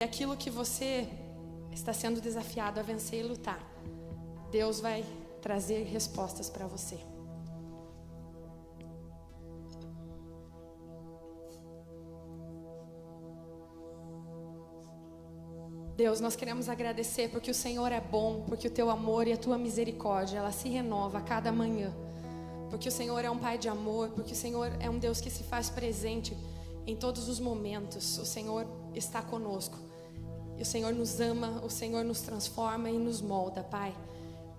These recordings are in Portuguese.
aquilo que você está sendo desafiado a vencer e lutar, Deus vai trazer respostas para você. Deus, nós queremos agradecer porque o Senhor é bom, porque o Teu amor e a Tua misericórdia, ela se renova a cada manhã. Porque o Senhor é um Pai de amor, porque o Senhor é um Deus que se faz presente em todos os momentos. O Senhor está conosco. E o Senhor nos ama, o Senhor nos transforma e nos molda, Pai.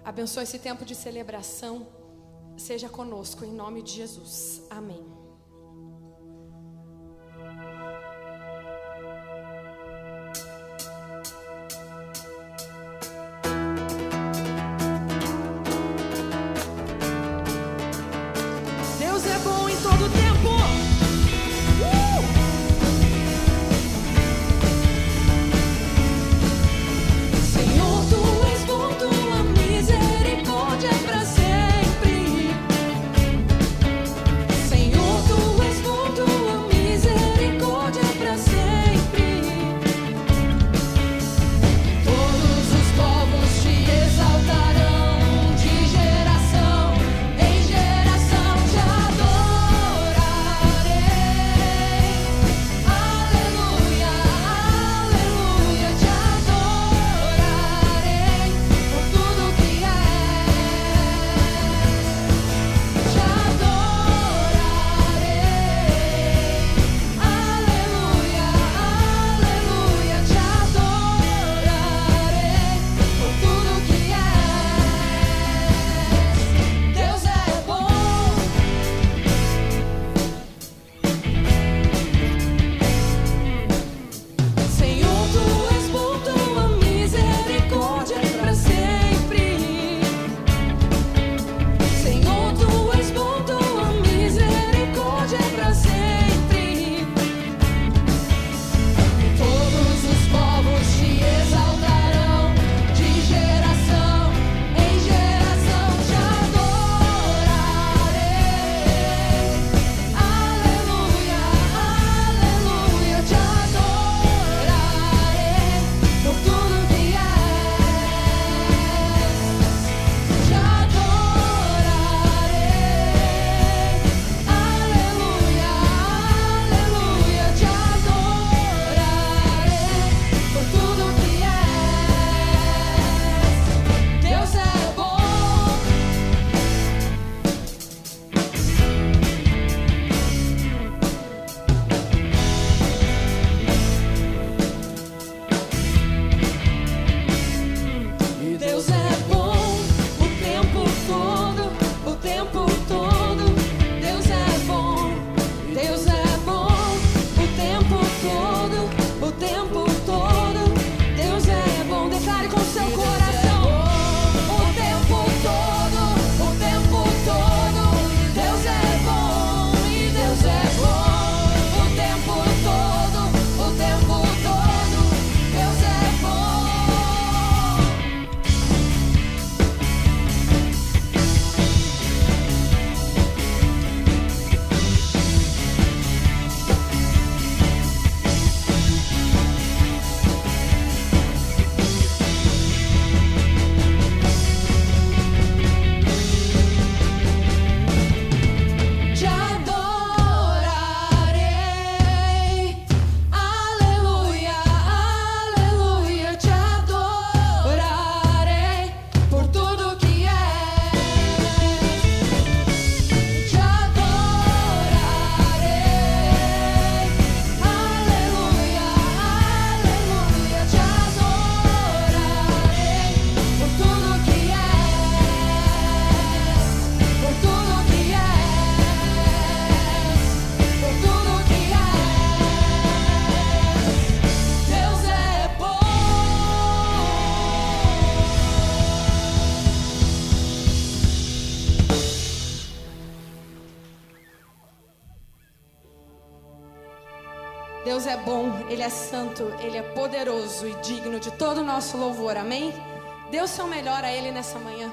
Abençoa esse tempo de celebração. Seja conosco, em nome de Jesus. Amém. Deus é bom em todo tempo. Deus é bom, Ele é santo, Ele é poderoso e digno de todo o nosso louvor, amém? Dê o seu melhor a Ele nessa manhã.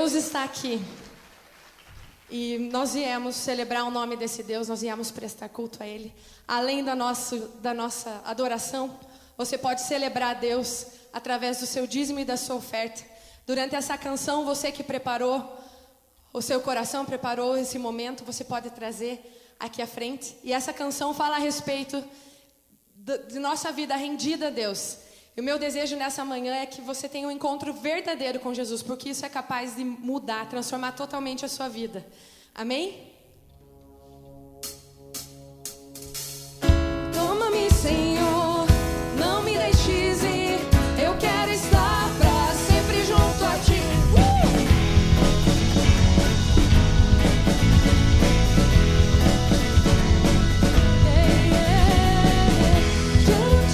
Deus está aqui. E nós viemos celebrar o nome desse Deus, nós viemos prestar culto a Ele. Além da nossa adoração, você pode celebrar a Deus através do seu dízimo e da sua oferta. Durante essa canção, você que preparou, o seu coração preparou esse momento, você pode trazer aqui à frente. E essa canção fala a respeito de nossa vida rendida a Deus. E o meu desejo nessa manhã é que você tenha um encontro verdadeiro com Jesus, porque isso é capaz de mudar, transformar totalmente a sua vida. Amém? Toma-me, Senhor, não me deixes ir. Eu quero estar pra sempre junto a ti. Tudo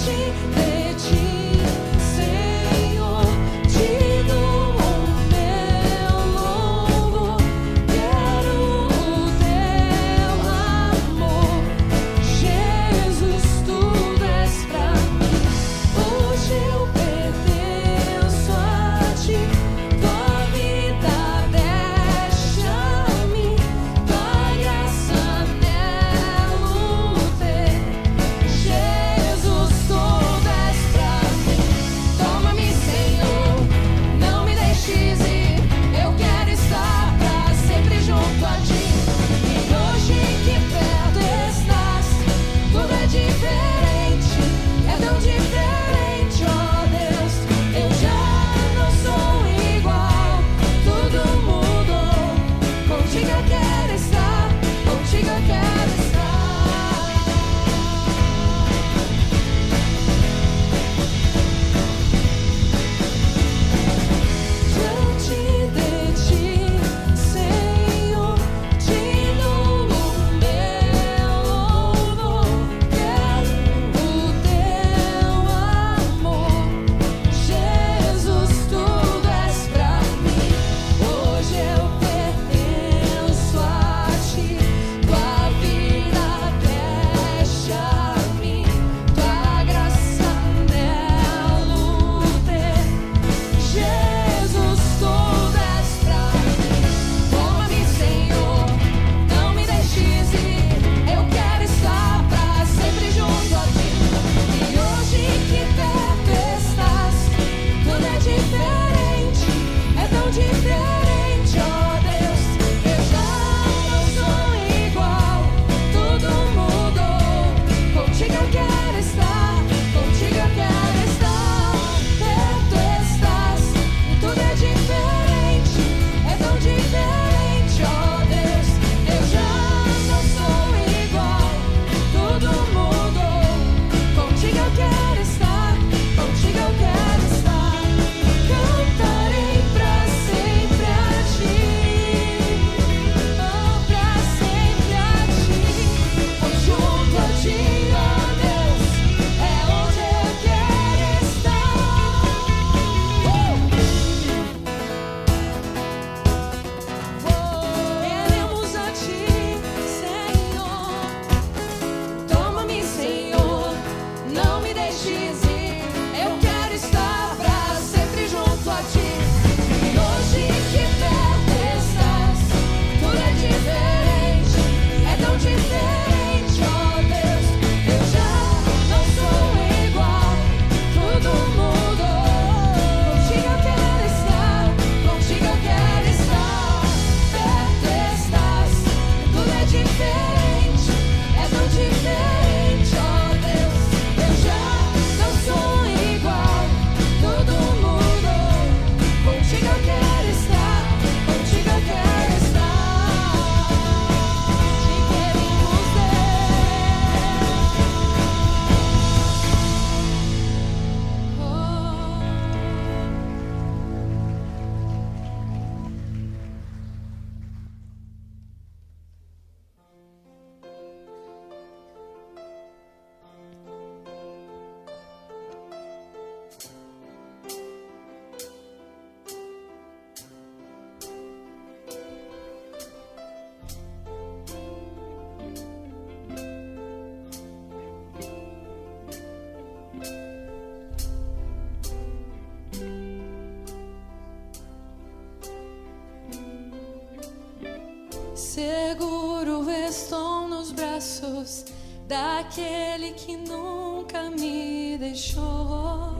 Seguro estou nos braços daquele que nunca me deixou.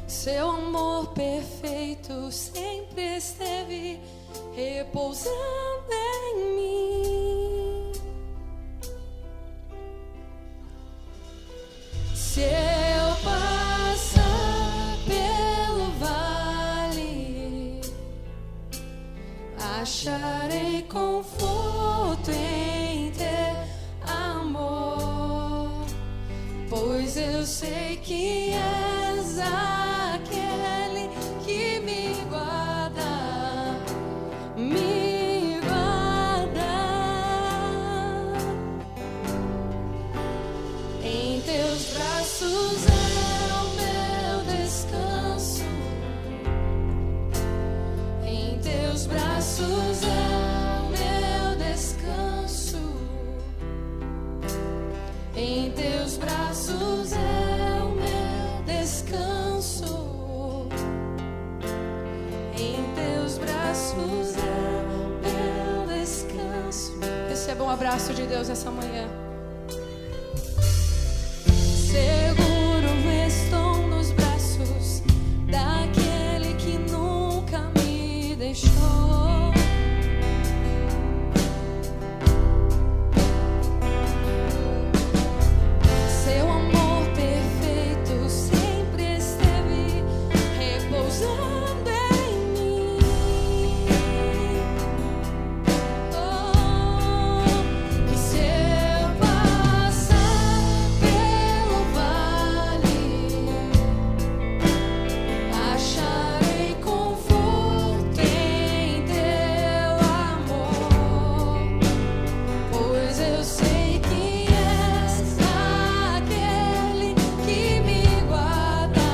Seu amor perfeito sempre esteve repousando em mim. Se eu passar pelo vale, acharei conforto em ter amor, pois eu sei que és aquele que me guarda, me guarda. Em teus braços é o meu descanso, em teus braços é o meu descanso, em teus braços é o meu descanso, em teus braços é o meu descanso. Receba um abraço de Deus essa manhã. Seguro estou nos braços daquele que nunca me deixou. Seu amor perfeito sempre esteve repousando em mim. Oh, e se eu passar pelo vale, acharei conforto em teu amor, pois eu sei que és aquele que me guarda,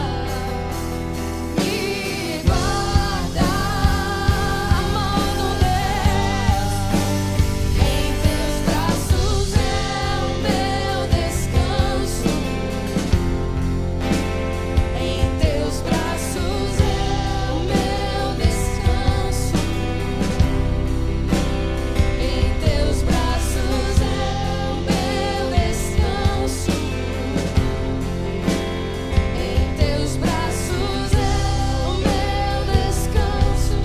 amado Deus. Em teus braços é o meu descanso, em teus braços é o meu descanso, em teus braços é o meu descanso, em teus braços é o meu descanso.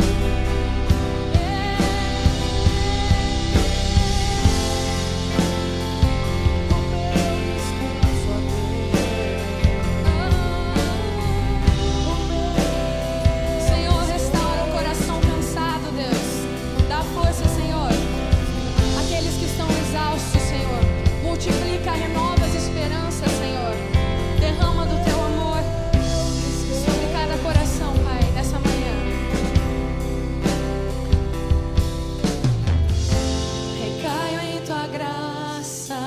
Senhor, restaura o coração cansado, Deus. Dá força, Senhor. Aqueles que estão exaustos, Senhor. Multiplica, renova as esperanças, Senhor. Derrama do teu amor sobre cada coração, Pai, nessa manhã. Recaio em tua graça,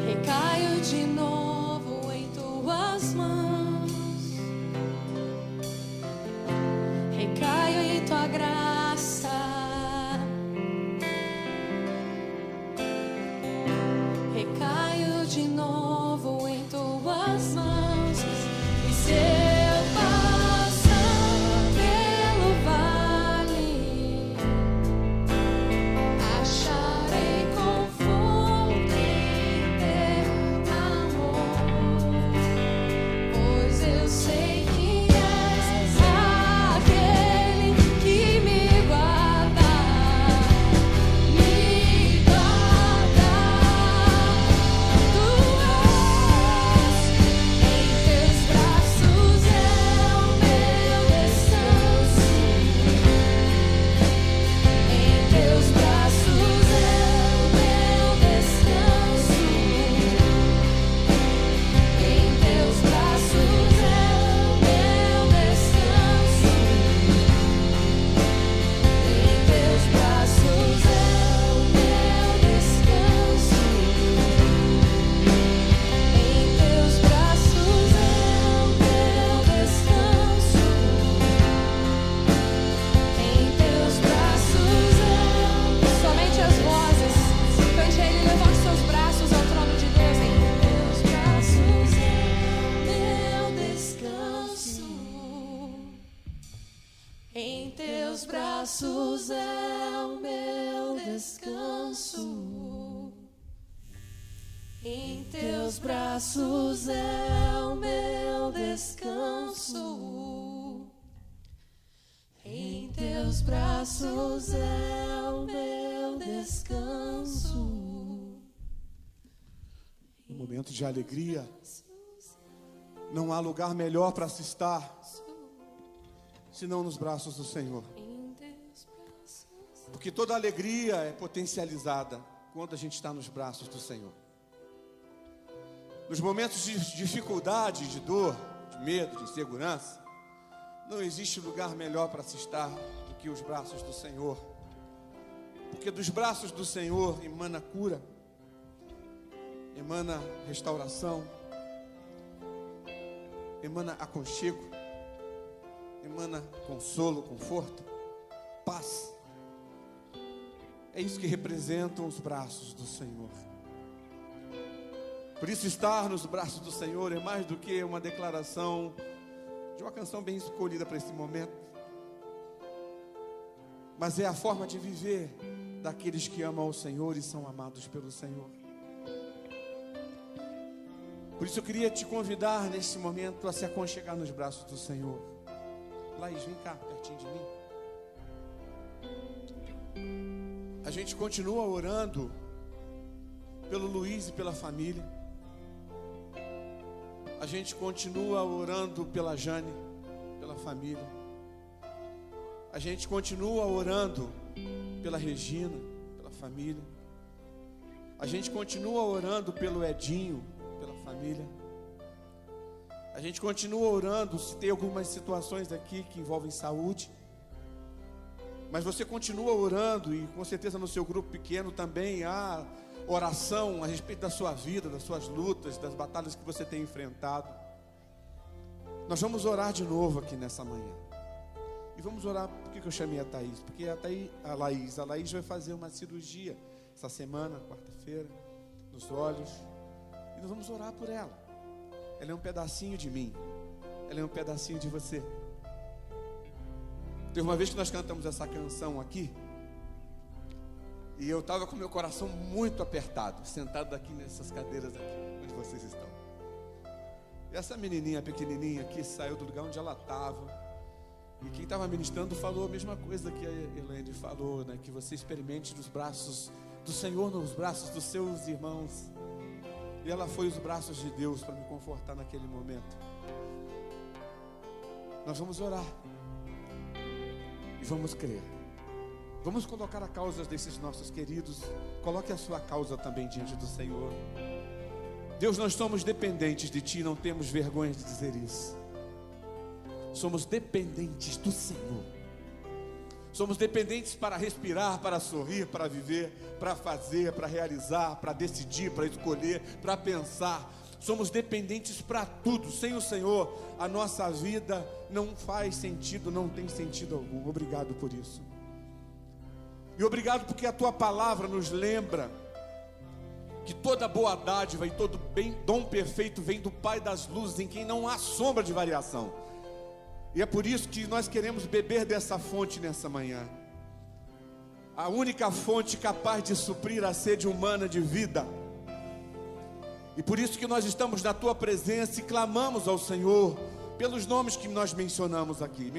recaio de novo em tuas mãos, recaio em tua graça, recaio de novo em tuas mãos. E se eu passar pelo vale, acharei conforto em teu amor, pois eu sei que és aquele que me guarda, me guarda. Tu és braços é o meu descanso. Em teus braços é o meu descanso. Em teus braços é o meu descanso. No momento de alegria, não há lugar melhor para se estar senão nos braços do Senhor. Porque toda alegria é potencializada quando a gente está nos braços do Senhor. Nos momentos de dificuldade, de dor, de medo, de insegurança, não existe lugar melhor para se estar do que os braços do Senhor. Porque dos braços do Senhor emana cura, emana restauração, emana aconchego, emana consolo, conforto, paz. É isso que representam os braços do Senhor. Por isso, estar nos braços do Senhor é mais do que uma declaração de uma canção bem escolhida para esse momento, mas é a forma de viver daqueles que amam ao Senhor e são amados pelo Senhor. Por isso eu queria te convidar nesse momento a se aconchegar nos braços do Senhor. Laís, vem cá, pertinho de mim. A gente continua orando pelo Luiz e pela família. A gente continua orando pela Jane, pela família. A gente continua orando pela Regina, pela família. A gente continua orando pelo Edinho, pela família. A gente continua orando se tem algumas situações aqui que envolvem saúde. Mas você continua orando e com certeza no seu grupo pequeno também há oração a respeito da sua vida, das suas lutas, das batalhas que você tem enfrentado. Nós vamos orar de novo aqui nessa manhã. E vamos orar, por que eu chamei a Thaís? Porque a Laís vai fazer uma cirurgia essa semana, quarta-feira, nos olhos. E nós vamos orar por ela. Ela é um pedacinho de mim. Ela é um pedacinho de você. Teve uma vez que nós cantamos essa canção aqui, e eu estava com meu coração muito apertado, sentado aqui nessas cadeiras aqui, onde vocês estão. E essa menininha pequenininha aqui saiu do lugar onde ela estava. E quem estava ministrando falou a mesma coisa que a Elaine falou, né? Que você experimente nos braços do Senhor, nos braços dos seus irmãos. E ela foi os braços de Deus para me confortar naquele momento. Nós vamos orar. E vamos crer. Vamos colocar a causa desses nossos queridos. Coloque a sua causa também diante do Senhor. Deus, nós somos dependentes de Ti, não temos vergonha de dizer isso. Somos dependentes do Senhor. Somos dependentes para respirar, para sorrir, para viver, para fazer, para realizar, para decidir, para escolher, para pensar. Somos dependentes para tudo. Sem o Senhor, a nossa vida não faz sentido, não tem sentido algum. Obrigado por isso. E obrigado porque a Tua palavra nos lembra que toda boa dádiva e todo dom perfeito vem do Pai das luzes, em quem não há sombra de variação. E é por isso que nós queremos beber dessa fonte nessa manhã. A única fonte capaz de suprir a sede humana de vida. E por isso que nós estamos na Tua presença e clamamos ao Senhor pelos nomes que nós mencionamos aqui.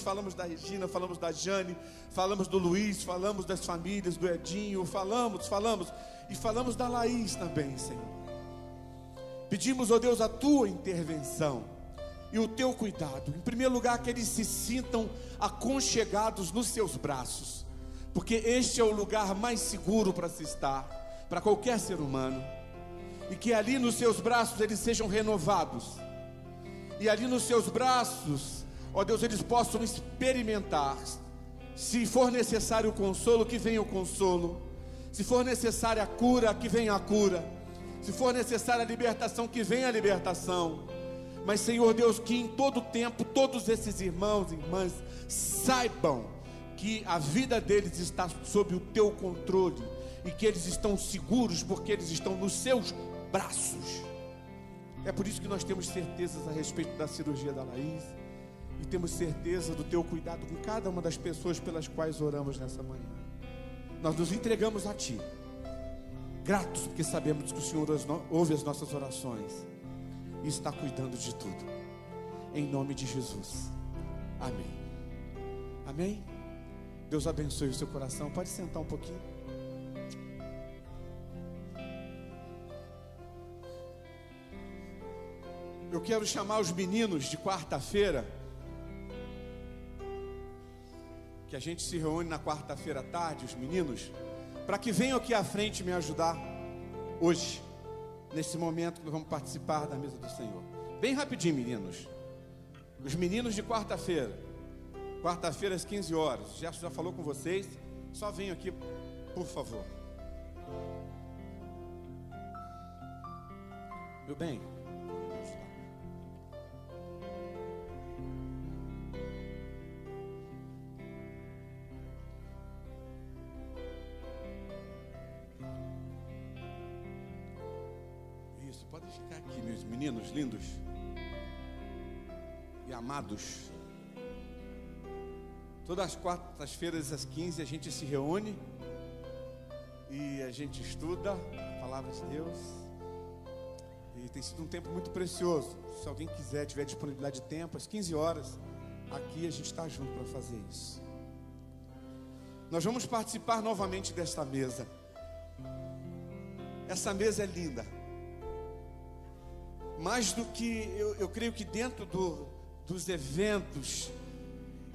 Falamos da Regina, falamos da Jane, falamos do Luiz, falamos das famílias, do Edinho, falamos e falamos da Laís também, Senhor. Pedimos, ó Deus, a Tua intervenção e o Teu cuidado. Em primeiro lugar, que eles se sintam aconchegados nos Seus braços, porque este é o lugar mais seguro para se estar, para qualquer ser humano. E que ali nos Seus braços eles sejam renovados. E ali nos Seus braços, ó Deus, eles possam experimentar. Se for necessário o consolo, que venha o consolo. Se for necessária a cura, que venha a cura. Se for necessária a libertação, que venha a libertação. Mas, Senhor Deus, que em todo tempo, todos esses irmãos e irmãs saibam que a vida deles está sob o Teu controle. E que eles estão seguros, porque eles estão nos Seus braços. É por isso que nós temos certezas a respeito da cirurgia da Laís. e temos certeza do teu cuidado com cada uma das pessoas pelas quais oramos nessa manhã. Nós nos entregamos a ti, gratos porque sabemos que o Senhor ouve as nossas orações e está cuidando de tudo. Em nome de Jesus. Amém. Amém? Deus abençoe o seu coração. Pode sentar um pouquinho. Eu quero chamar os meninos de quarta-feira, que a gente se reúne na quarta-feira à tarde, os meninos, para que venham aqui à frente me ajudar hoje, nesse momento que nós vamos participar da mesa do Senhor. Bem rapidinho, meninos. Os meninos de quarta-feira às 15 horas. O Gerson já falou com vocês. Só venham aqui, por favor. Meu bem. Isso, pode ficar aqui, meus meninos lindos e amados. Todas as quartas-feiras às 15 a gente se reúne e a gente estuda a palavra de Deus. E tem sido um tempo muito precioso. Se alguém quiser, tiver disponibilidade de tempo, às 15 horas, aqui a gente está junto para fazer isso. Nós vamos participar novamente desta mesa. Essa mesa é linda. Mais do que, eu creio que dentro dos eventos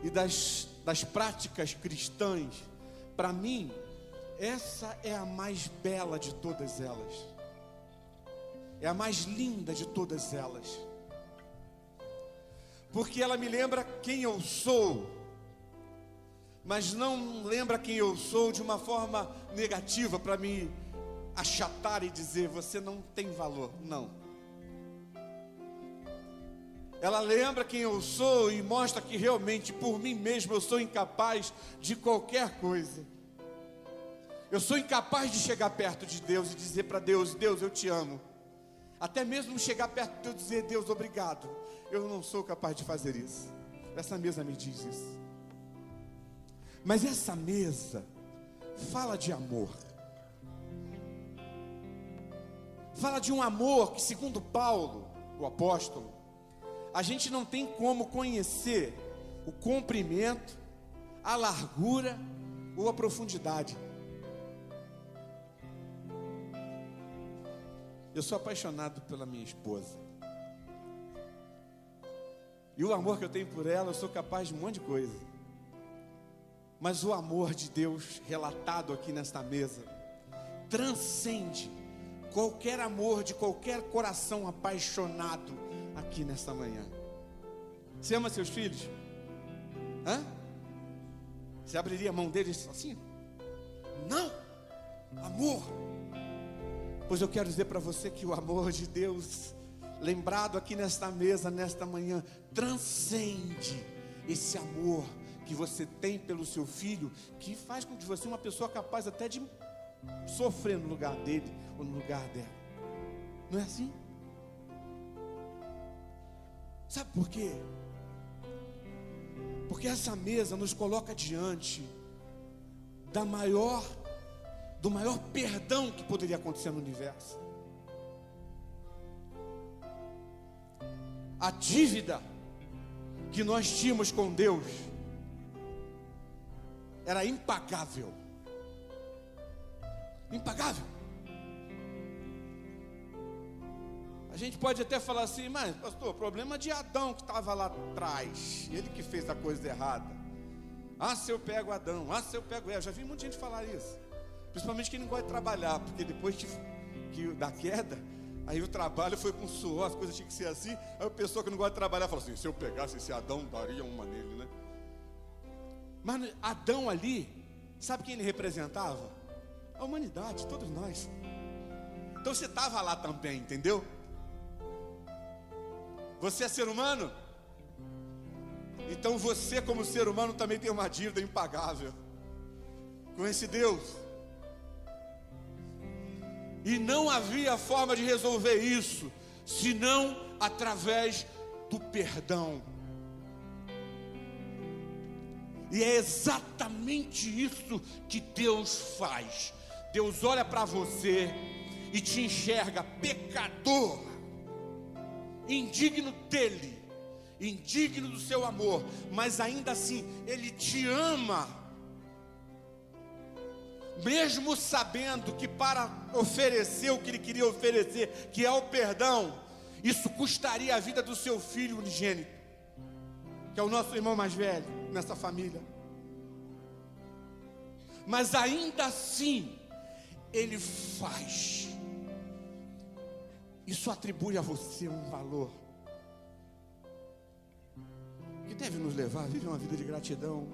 e das práticas cristãs, para mim, essa é a mais bela de todas elas. É a mais linda de todas elas. Porque ela me lembra quem eu sou, mas não lembra quem eu sou de uma forma negativa para me achatar e dizer, você não tem valor. Não. Ela lembra quem eu sou e mostra que realmente por mim mesmo eu sou incapaz de qualquer coisa. Eu sou incapaz de chegar perto de Deus e dizer para Deus, Deus, eu te amo. Até mesmo chegar perto de Deus e dizer, Deus, obrigado. Eu não sou capaz de fazer isso. Essa mesa me diz isso. Mas essa mesa fala de amor. Fala de um amor que, segundo Paulo, o apóstolo, a gente não tem como conhecer o comprimento, a largura ou a profundidade. Eu sou apaixonado pela minha esposa. E o amor que eu tenho por ela, eu sou capaz de um monte de coisa. Mas o amor de Deus relatado aqui nesta mesa transcende qualquer amor de qualquer coração apaixonado aqui nesta manhã. Você ama seus filhos? Hã? Você abriria a mão deles assim? Não! Amor! Pois eu quero dizer para você que o amor de Deus, lembrado aqui nesta mesa, nesta manhã, transcende esse amor que você tem pelo seu filho, que faz com que você seja uma pessoa capaz até de sofrer no lugar dele ou no lugar dela. Não é assim? Sabe por quê? Porque essa mesa nos coloca diante do maior perdão que poderia acontecer no universo. A dívida que nós tínhamos com Deus era impagável. Impagável. A gente pode até falar assim, mas pastor, problema de Adão que estava lá atrás, ele que fez a coisa errada. Ah, se eu pego Adão, ah, se eu pego Eva. Já vi muita gente falar isso. Principalmente quem não gosta de trabalhar, porque depois da queda, aí o trabalho foi com suor, as coisas tinham que ser assim. Aí a pessoa que não gosta de trabalhar fala assim, se eu pegasse esse Adão, daria uma nele, né? Mas Adão ali, sabe quem ele representava? A humanidade, todos nós. Então você estava lá também, entendeu? Você é ser humano? Então você, como ser humano, também tem uma dívida impagável com esse Deus. E não havia forma de resolver isso, senão através do perdão. E é exatamente isso que Deus faz. Deus olha para você e te enxerga pecador, indigno dele, indigno do seu amor, mas ainda assim Ele te ama, mesmo sabendo que para oferecer o que Ele queria oferecer, que é o perdão, isso custaria a vida do seu filho unigênito, que é o nosso irmão mais velho nessa família. Mas ainda assim Ele faz. Isso atribui a você um valor que deve nos levar a viver uma vida de gratidão.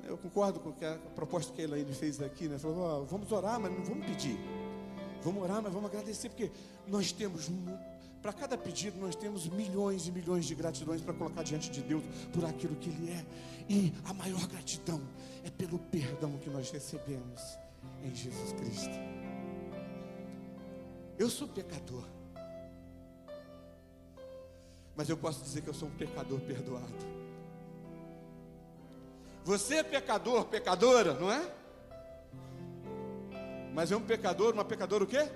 Eu concordo com a proposta que a Elaine fez aqui, né? Falou, vamos orar, mas não vamos pedir. Vamos orar, mas vamos agradecer, porque nós temos, para cada pedido, nós temos milhões e milhões de gratidões para colocar diante de Deus por aquilo que Ele é. E a maior gratidão é pelo perdão que nós recebemos em Jesus Cristo. Eu sou pecador, mas eu posso dizer que eu sou um pecador perdoado. Você é pecador, pecadora, não é? Mas é um pecador, uma pecadora o quê?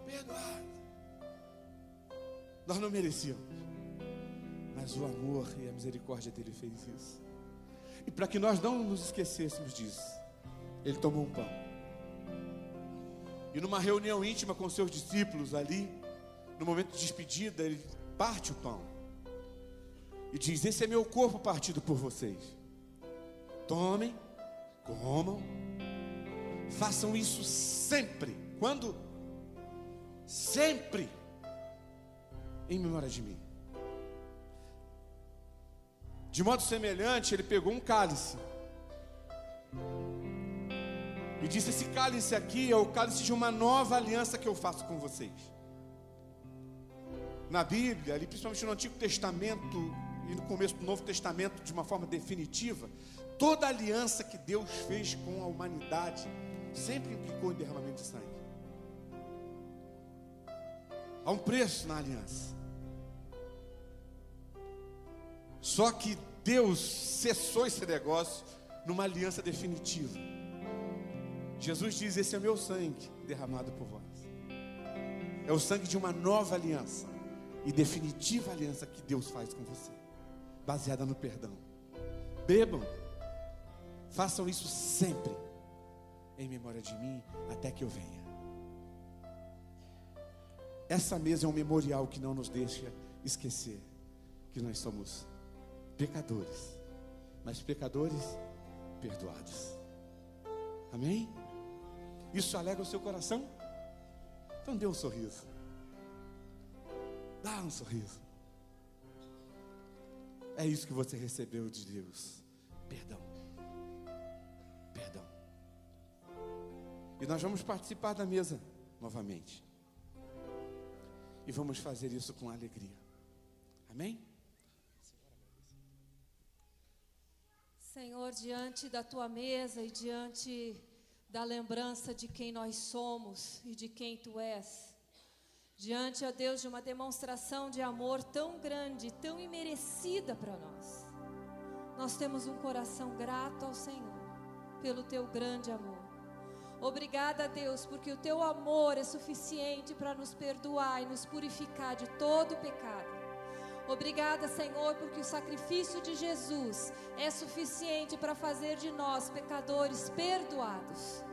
Perdoado. Nós não merecíamos, mas o amor e a misericórdia dele fez isso. E para que nós não nos esquecêssemos disso, Ele tomou um pão. E numa reunião íntima com seus discípulos ali, no momento de despedida, Ele parte o pão e diz: esse é meu corpo partido por vocês. Tomem, comam, façam isso sempre. Quando? Sempre em memória de mim. De modo semelhante, Ele pegou um cálice e disse: esse cálice aqui é o cálice de uma nova aliança que eu faço com vocês. Na Bíblia, ali, principalmente no Antigo Testamento e no começo do Novo Testamento, de uma forma definitiva, toda aliança que Deus fez com a humanidade sempre implicou em derramamento de sangue. Há um preço na aliança. Só que Deus cessou esse negócio numa aliança definitiva. Jesus diz: esse é meu sangue derramado por vós. É o sangue de uma nova aliança e definitiva aliança que Deus faz com você, baseada no perdão. Bebam, façam isso sempre em memória de mim, até que eu venha. Essa mesa é um memorial que não nos deixa esquecer que nós somos pecadores, mas pecadores perdoados. Amém? Isso alegra o seu coração? Então dê um sorriso. Dá um sorriso. É isso que você recebeu de Deus: perdão. Perdão. E nós vamos participar da mesa novamente. E vamos fazer isso com alegria. Amém? Senhor, diante da tua mesa e diante da lembrança de quem nós somos e de quem tu és, diante, ó Deus, de uma demonstração de amor tão grande, tão imerecida para nós temos um coração grato ao Senhor pelo teu grande amor. Obrigada, Deus, porque o teu amor é suficiente para nos perdoar e nos purificar de todo pecado. Obrigada, Senhor, porque o sacrifício de Jesus é suficiente para fazer de nós pecadores perdoados.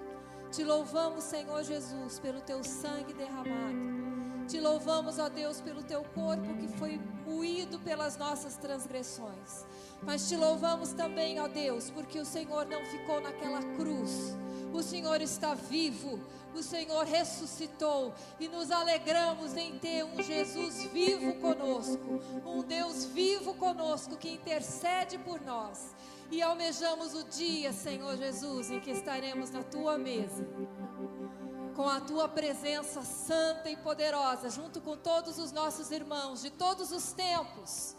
Te louvamos, Senhor Jesus, pelo teu sangue derramado. Te louvamos, ó Deus, pelo teu corpo que foi moído pelas nossas transgressões. Mas te louvamos também, ó Deus, porque o Senhor não ficou naquela cruz. O Senhor está vivo, o Senhor ressuscitou e nos alegramos em ter um Jesus vivo conosco, um Deus vivo conosco que intercede por nós. E almejamos o dia, Senhor Jesus, em que estaremos na tua mesa, com a tua presença santa e poderosa, junto com todos os nossos irmãos de todos os tempos,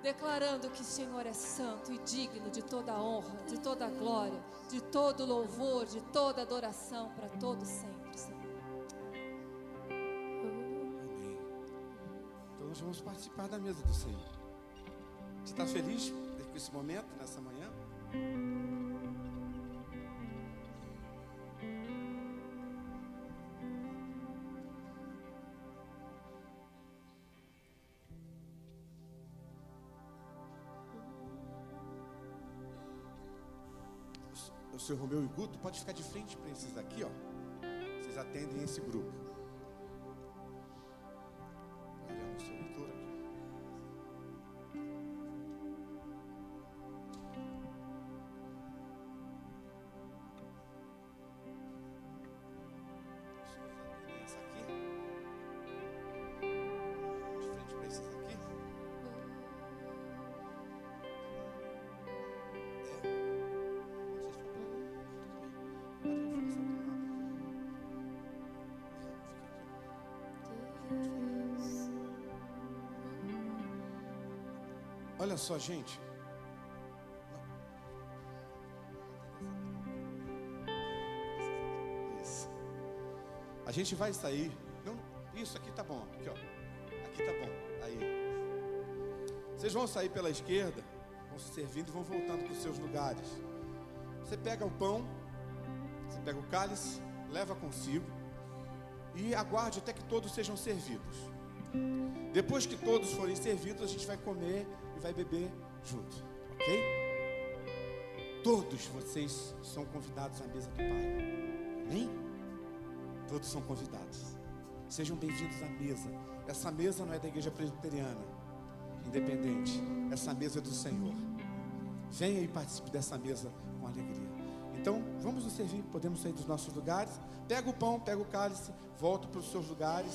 declarando que o Senhor é santo e digno de toda honra, de toda glória, de todo louvor, de toda adoração para todo sempre, Senhor. Amém. Então nós vamos participar da mesa do Senhor. Você está feliz com esse momento, nessa manhã. O seu Romeu e Guto pode ficar de frente para esses aqui, ó. Vocês atendem esse grupo. Olhando o seu leitor aqui. Vocês atendem essa aqui. De frente para esses aqui. Olha só, gente. Isso. A gente vai sair. Não, isso aqui tá bom. Aqui, ó. Aqui tá bom. Aí. Vocês vão sair pela esquerda, vão se servindo e vão voltando para os seus lugares. Você pega o pão, você pega o cálice, leva consigo e aguarde até que todos sejam servidos. Depois que todos forem servidos, a gente vai comer e vai beber junto, ok? Todos vocês são convidados à mesa do Pai, amém? Todos são convidados. Sejam bem-vindos à mesa. Essa mesa não é da igreja presbiteriana independente, essa mesa é do Senhor. Venha e participe dessa mesa com alegria. Então, vamos nos servir, podemos sair dos nossos lugares. Pega o pão, pega o cálice, volta para os seus lugares.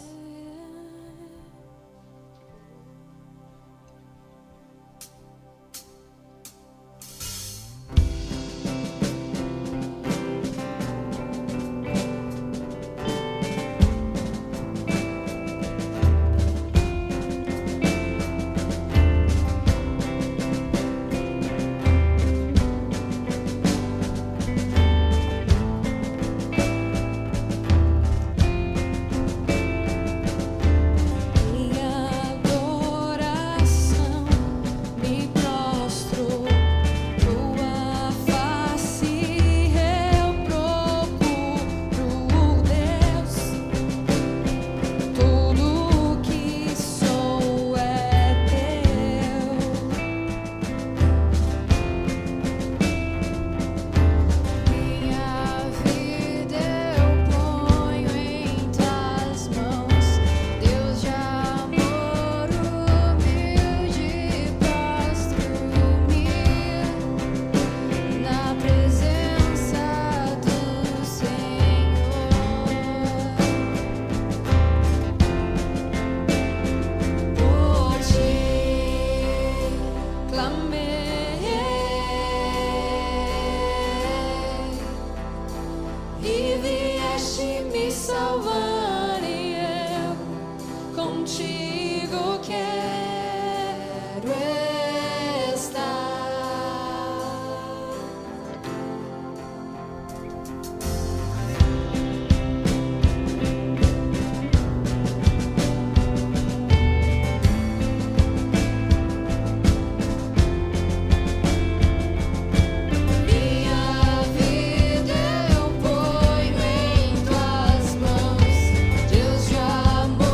Deus de amor.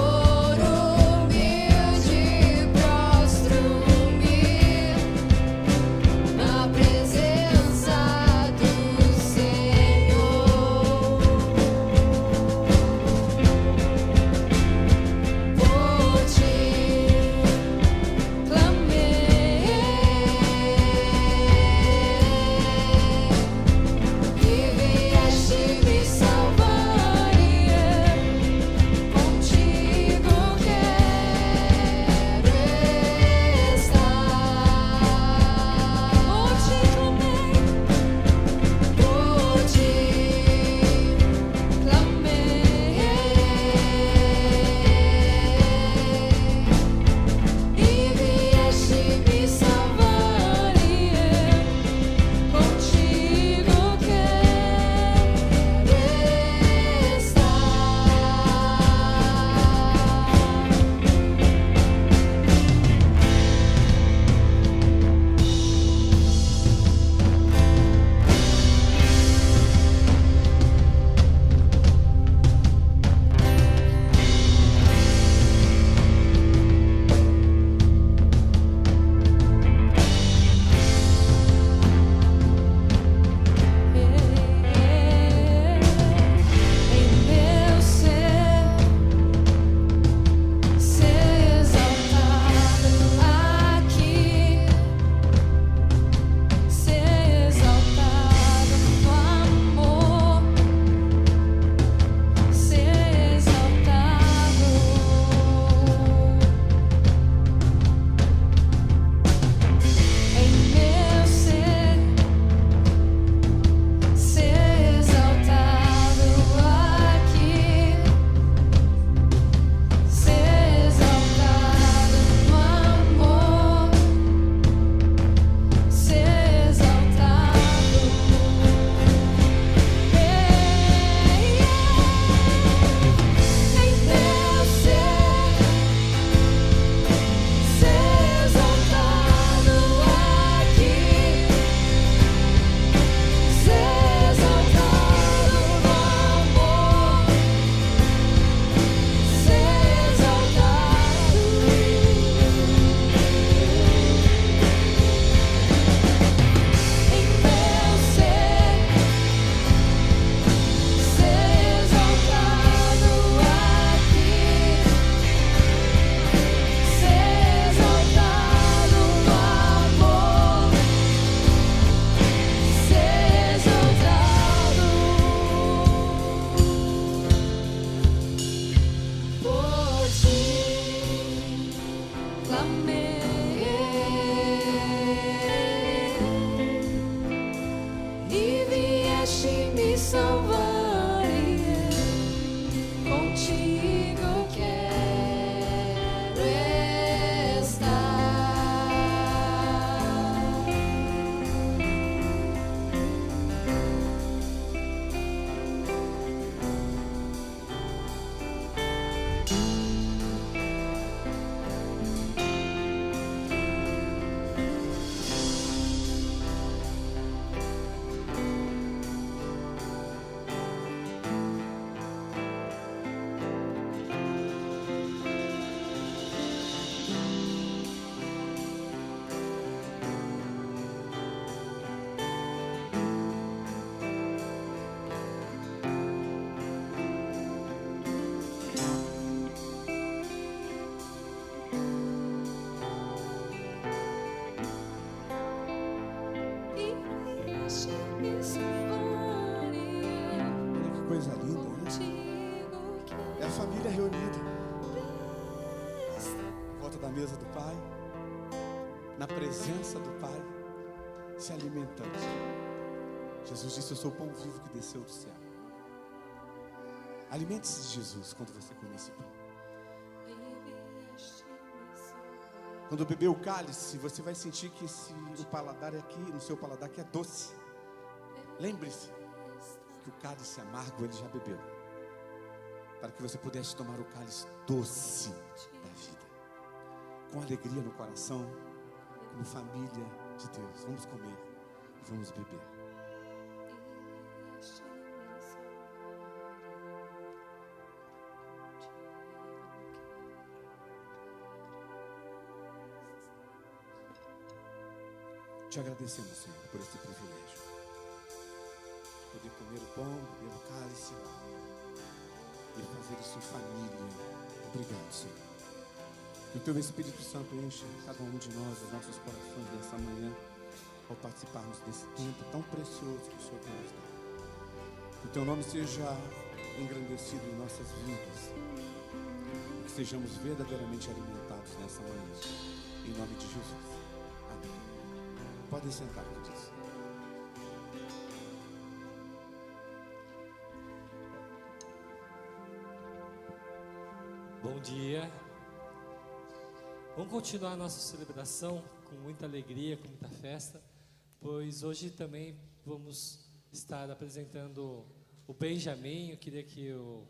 amei e vieste me salvar, e contigo quero estar. Olha que coisa linda, né? É a família reunida em volta da mesa do Pai, na presença do Pai, se alimentando. Jesus disse: eu sou o pão vivo que desceu do céu. Alimente-se de Jesus quando você comer esse pão. Quando beber o cálice, você vai sentir que o paladar aqui, no seu paladar aqui é doce. Lembre-se que o cálice amargo ele já bebeu, para que você pudesse tomar o cálice doce da vida, com alegria no coração, como família de Deus. Vamos comer e vamos beber. Te agradecemos, Senhor, por esse privilégio. Poder comer o pão, beber o cálice e fazer isso em família. Obrigado, Senhor. Que o Teu Espírito Santo encha cada um de nós, os nossos corações nessa manhã, ao participarmos desse tempo tão precioso que o Senhor tem nos dado. Que o Teu nome seja engrandecido em nossas vidas. Que sejamos verdadeiramente alimentados nessa manhã. Em nome de Jesus. Amém. Podem sentar, queridos. Bom dia. Vamos continuar a nossa celebração com muita alegria, com muita festa, pois hoje também vamos estar apresentando o Benjamin. Eu queria que o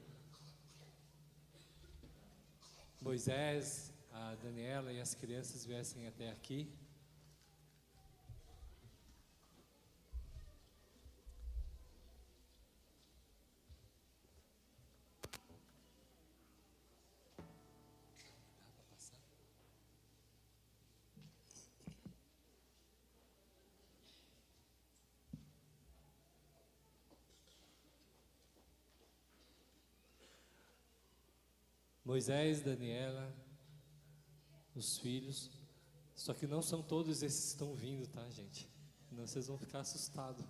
Moisés, a Daniela e as crianças viessem até aqui. Moisés, Daniela, os filhos, só que não são todos esses que estão vindo, tá, gente? Senão vocês vão ficar assustados.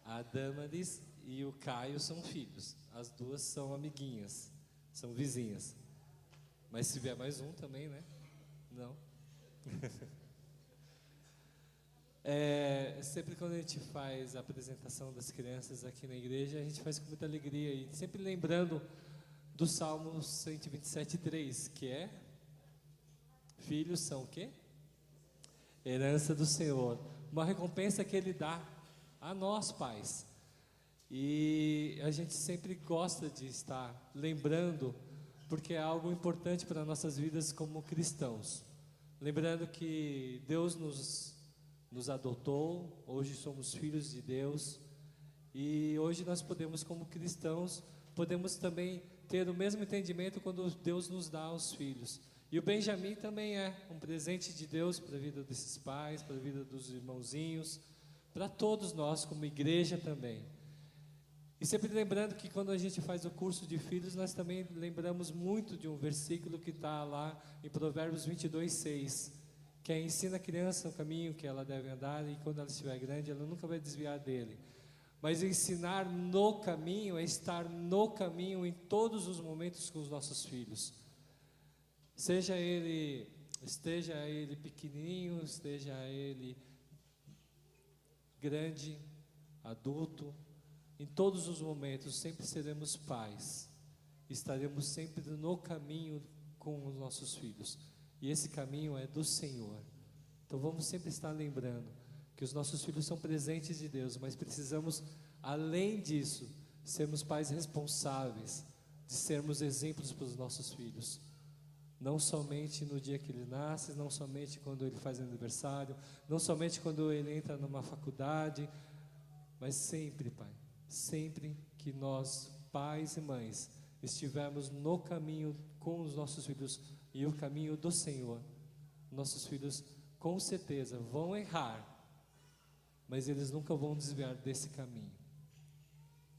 A Damaris e o Caio são filhos, as duas são amiguinhas, são vizinhas. Mas se vier mais um também, né? Não. Sempre quando a gente faz a apresentação das crianças aqui na igreja, a gente faz com muita alegria e sempre lembrando do Salmo 127:3, que é: filhos são o quê? Herança do Senhor, uma recompensa que Ele dá a nós, pais. E a gente sempre gosta de estar lembrando, porque é algo importante para nossas vidas como cristãos. Lembrando que Deus nos adotou, hoje somos filhos de Deus, e hoje nós podemos, como cristãos, podemos também ter o mesmo entendimento quando Deus nos dá os filhos. E o Benjamin também é um presente de Deus para a vida desses pais, para a vida dos irmãozinhos, para todos nós como igreja também. E sempre lembrando que quando a gente faz o curso de filhos, nós também lembramos muito de um versículo que está lá em Provérbios 22:6, que é: ensina a criança o caminho que ela deve andar, e quando ela estiver grande, ela nunca vai desviar dele. Mas ensinar no caminho é estar no caminho em todos os momentos com os nossos filhos. esteja ele pequenininho, esteja ele grande, adulto, em todos os momentos sempre seremos pais, estaremos sempre no caminho com os nossos filhos, e esse caminho é do Senhor. Então vamos sempre estar lembrando que os nossos filhos são presentes de Deus, mas precisamos, além disso, sermos pais responsáveis, de sermos exemplos para os nossos filhos. Não somente no dia que ele nasce, não somente quando ele faz aniversário, não somente quando ele entra numa faculdade, mas sempre, Pai, sempre que nós, pais e mães, estivermos no caminho com os nossos filhos e o caminho do Senhor, nossos filhos com certeza vão errar, mas eles nunca vão desviar desse caminho.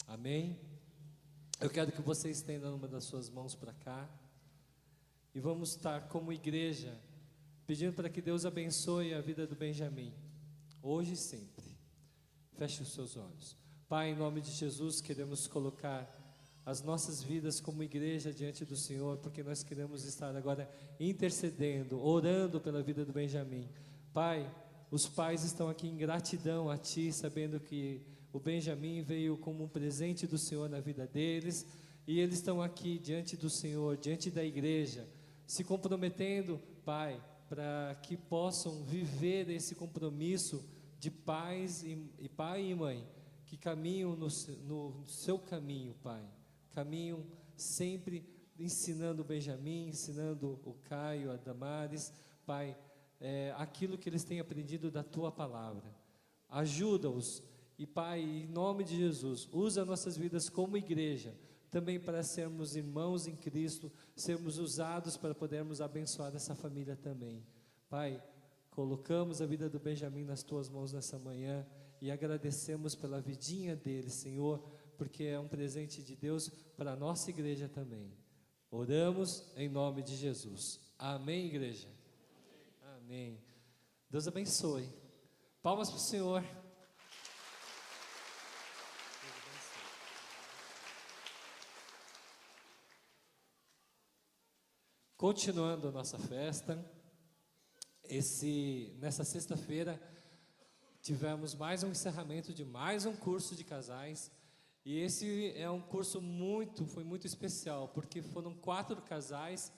Amém? Eu quero que você estenda uma das suas mãos para cá. E vamos estar como igreja, pedindo para que Deus abençoe a vida do Benjamin, hoje e sempre. Feche os seus olhos. Pai, em nome de Jesus, queremos colocar as nossas vidas como igreja diante do Senhor, porque nós queremos estar agora intercedendo, orando pela vida do Benjamin. Pai, os pais estão aqui em gratidão a Ti, sabendo que o Benjamin veio como um presente do Senhor na vida deles, e eles estão aqui diante do Senhor, diante da igreja, se comprometendo, Pai, para que possam viver esse compromisso de pais e pai e mãe, que caminham no seu caminho, Pai, caminham sempre ensinando o Benjamin, ensinando o Caio, a Damares, Pai, aquilo que eles têm aprendido da Tua palavra. Ajuda-os e, Pai, em nome de Jesus, usa nossas vidas como igreja, também para sermos irmãos em Cristo, sermos usados para podermos abençoar essa família também. Pai, colocamos a vida do Benjamin nas Tuas mãos nessa manhã e agradecemos pela vidinha dele, Senhor, porque é um presente de Deus para a nossa igreja também. Oramos em nome de Jesus. Amém, igreja? Amém. Deus abençoe. Palmas para o Senhor. Continuando a nossa festa, nessa sexta-feira tivemos mais um encerramento de mais um curso de casais, e esse é um curso foi muito especial, porque foram 4 casais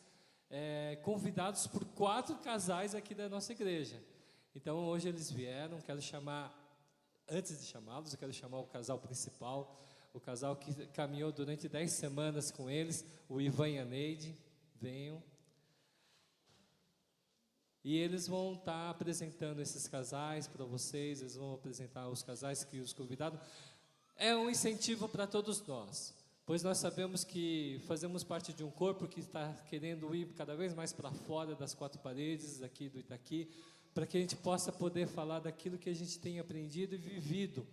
convidados por 4 casais aqui da nossa igreja. Então hoje eles vieram, antes de chamá-los, eu quero chamar o casal principal, o casal que caminhou durante 10 semanas com eles, o Ivan e a Neide. Venham. E eles vão estar apresentando esses casais para vocês, eles vão apresentar os casais que os convidaram. É um incentivo para todos nós, pois nós sabemos que fazemos parte de um corpo que está querendo ir cada vez mais para fora das 4 paredes aqui do Itaqui, para que a gente possa poder falar daquilo que a gente tem aprendido e vivido.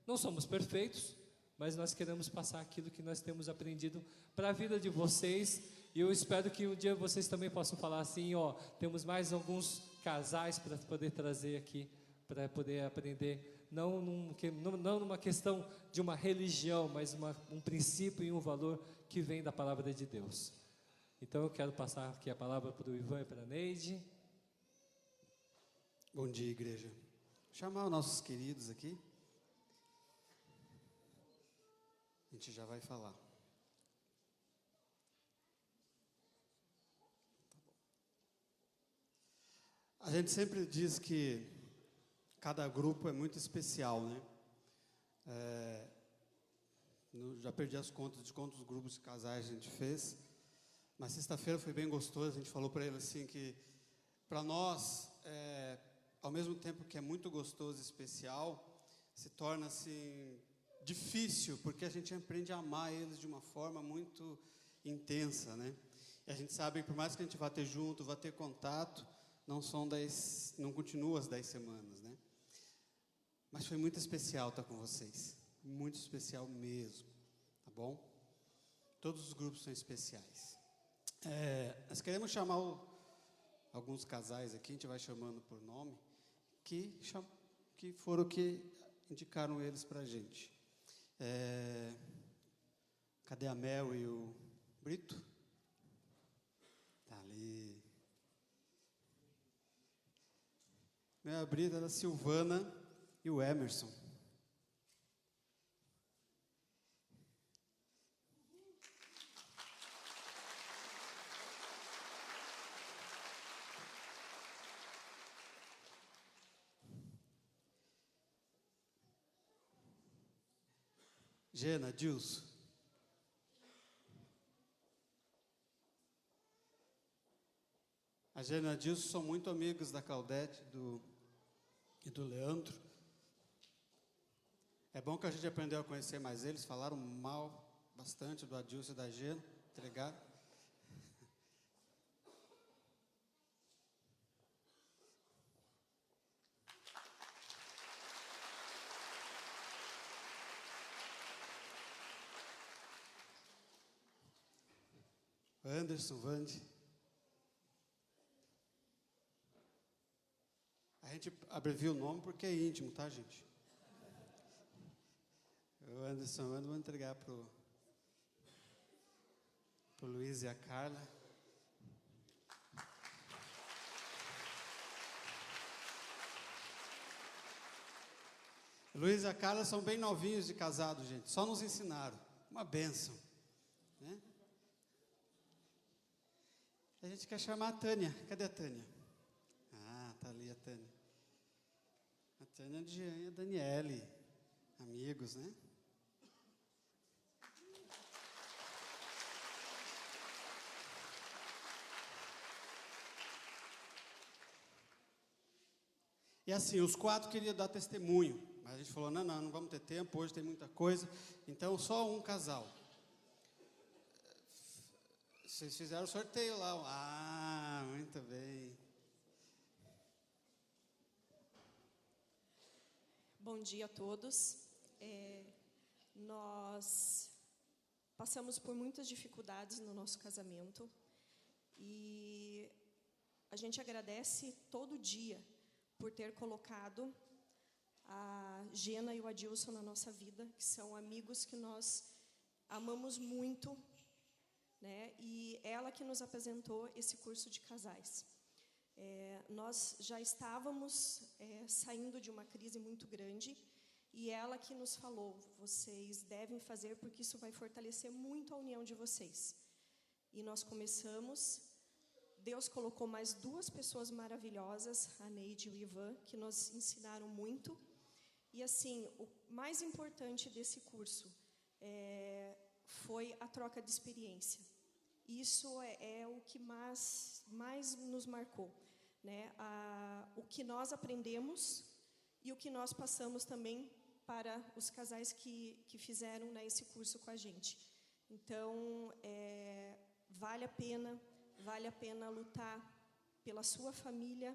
Não somos perfeitos, mas nós queremos passar aquilo que nós temos aprendido para a vida de vocês. E eu espero que um dia vocês também possam falar assim, temos mais alguns casais para poder trazer aqui, para poder aprender, não numa questão de uma religião, mas um princípio e um valor que vem da palavra de Deus. Então eu quero passar aqui a palavra para o Ivan e para a Neide. Bom dia, igreja. Chamar os nossos queridos aqui. A gente já vai falar. A gente sempre diz que cada grupo é muito especial, né? Já perdi as contas de quantos grupos de casais a gente fez, mas sexta-feira foi bem gostoso. A gente falou para ele assim que, para nós, ao mesmo tempo que é muito gostoso e especial, se torna assim difícil, porque a gente aprende a amar eles de uma forma muito intensa, né? E a gente sabe que por mais que a gente vá ter junto, vá ter contato, não continua as 10 semanas, né? Mas foi muito especial estar com vocês, muito especial mesmo, tá bom? Todos os grupos são especiais. Nós queremos chamar alguns casais aqui, a gente vai chamando por nome, que foram que indicaram eles para a gente. Cadê a Mel e o Brito? Tá ali. Quem vai abrir é a Silvana e o Emerson. Gena, Dilson. A Gena e a Dilson são muito amigos da Claudete e do Leandro. É bom que a gente aprendeu a conhecer mais eles. Falaram mal bastante do Adilson e da Gena. Entregaram. Anderson, Vande. A gente abrevia o nome porque é íntimo, tá, gente? O Anderson, vou entregar pro Luiz e a Carla. O Luiz e a Carla são bem novinhos de casado, gente. Só nos ensinaram. Uma bênção, né? A gente quer chamar a Tânia. Cadê a Tânia? Ah, tá ali a Tânia. A Tânia, de Jean e a Daniele. Amigos, né? E assim, os 4 queriam dar testemunho. Mas a gente falou, não vamos ter tempo, hoje tem muita coisa. Então, só um casal. Vocês fizeram o sorteio lá. Ah, muito bem. Bom dia a todos. Nós passamos por muitas dificuldades no nosso casamento e a gente agradece todo dia por ter colocado a Gena e o Adilson na nossa vida, que são amigos que nós amamos muito, né? E ela que nos apresentou esse curso de casais. Nós já estávamos saindo de uma crise muito grande e ela que nos falou, vocês devem fazer porque isso vai fortalecer muito a união de vocês. E nós começamos, Deus colocou mais 2 pessoas maravilhosas, a Neide e o Ivan, que nos ensinaram muito. E assim, o mais importante desse curso foi a troca de experiência. Isso é o que mais nos marcou, né? O que nós aprendemos e o que nós passamos também para os casais que fizeram, né, esse curso com a gente. Então, vale a pena lutar pela sua família,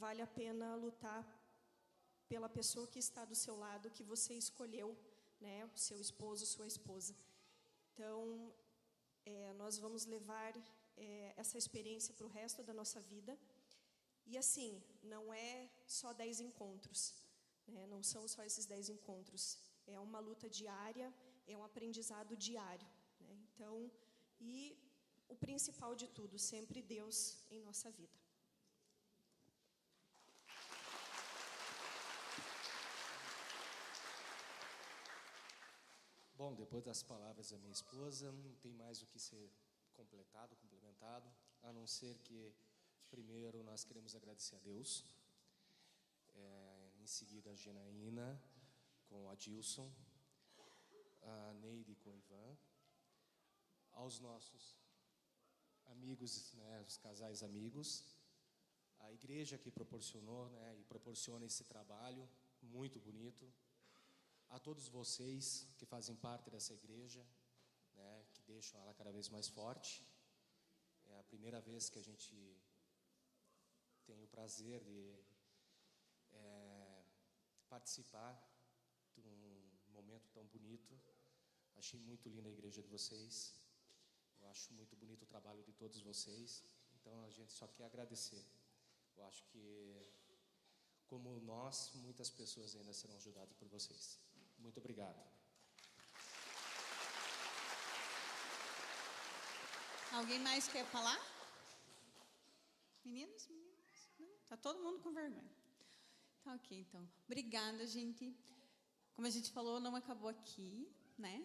vale a pena lutar pela pessoa que está do seu lado, que você escolheu, né, o seu esposo, sua esposa. Então, nós vamos levar essa experiência para o resto da nossa vida. E assim, não é só 10 encontros, né? Não são só esses 10 encontros. É uma luta diária, é um aprendizado diário, né? Então, e o principal de tudo, sempre Deus em nossa vida. Bom, depois das palavras da minha esposa, não tem mais o que ser complementado, a não ser que, primeiro, nós queremos agradecer a Deus, em seguida a Janaína com o Adilson, a Neide com o Ivan, aos nossos amigos, né, os casais amigos, a igreja que proporcionou, né, e proporciona esse trabalho muito bonito, a todos vocês que fazem parte dessa igreja, né, que deixam ela cada vez mais forte. É a primeira vez que a gente tem o prazer de participar de um momento tão bonito. Achei muito linda a igreja de vocês. Eu acho muito bonito o trabalho de todos vocês. Então a gente só quer agradecer. Eu acho que, como nós, muitas pessoas ainda serão ajudadas por vocês. Muito obrigado. Alguém mais quer falar? Meninos? Não? Tá todo mundo com vergonha. Tá ok, então. Obrigada, gente. Como a gente falou, não acabou aqui, né?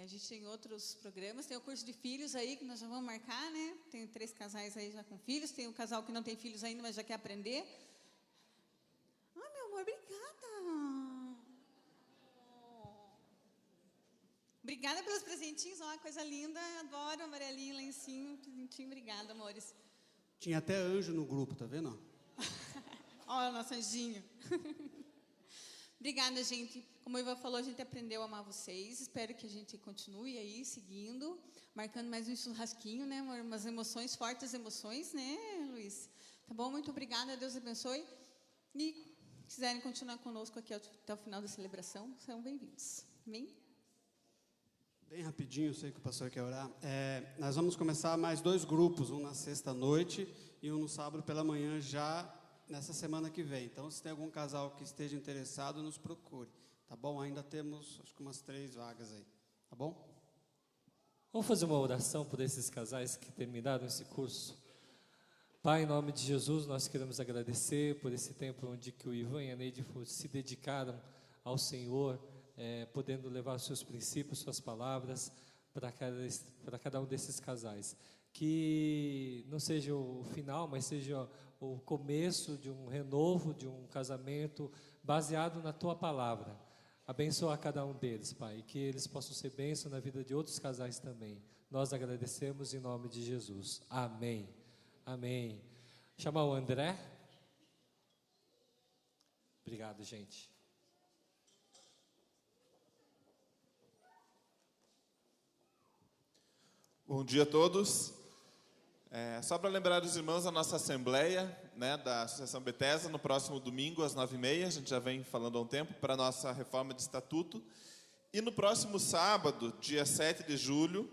A gente tem outros programas, tem o curso de filhos aí, que nós já vamos marcar, né? Tem 3 casais aí já com filhos, tem um casal que não tem filhos ainda, mas já quer aprender. Ah, meu amor, obrigada. Obrigada pelos presentinhos, ó, coisa linda, adoro amarelinho, lencinho, presentinho, obrigada, amores. Tinha até anjo no grupo, tá vendo? Ó, o nosso anjinho. Obrigada, gente. Como o Ivan falou, a gente aprendeu a amar vocês. Espero que a gente continue aí, seguindo, marcando mais um churrasquinho, né, amor? Umas emoções, fortes emoções, né, Luiz? Tá bom? Muito obrigada, Deus abençoe. E se quiserem continuar conosco aqui até o final da celebração, são bem-vindos. Amém? Bem rapidinho, eu sei que o pastor quer orar. Nós vamos começar mais 2 grupos, um na sexta-noite e um no sábado pela manhã, já nessa semana que vem. Então, se tem algum casal que esteja interessado, nos procure. Tá bom? Ainda temos, acho que umas 3 vagas aí. Tá bom? Vamos fazer uma oração por esses casais que terminaram esse curso. Pai, em nome de Jesus, nós queremos agradecer por esse tempo onde que o Ivan e a Neide se dedicaram ao Senhor, podendo levar os seus princípios, suas palavras para cada um desses casais. Que não seja o final, mas seja o começo de um renovo, de um casamento baseado na Tua palavra. Abençoa cada um deles, Pai, e que eles possam ser bênção na vida de outros casais também. Nós agradecemos em nome de Jesus. Amém. Amém. Chamar o André. Obrigado, gente. Bom dia a todos. Só para lembrar os irmãos, a nossa assembleia, né, da Associação Bethesda, no próximo domingo, às 9h30, a gente já vem falando há um tempo, para a nossa reforma de estatuto. E no próximo sábado, dia 7 de julho,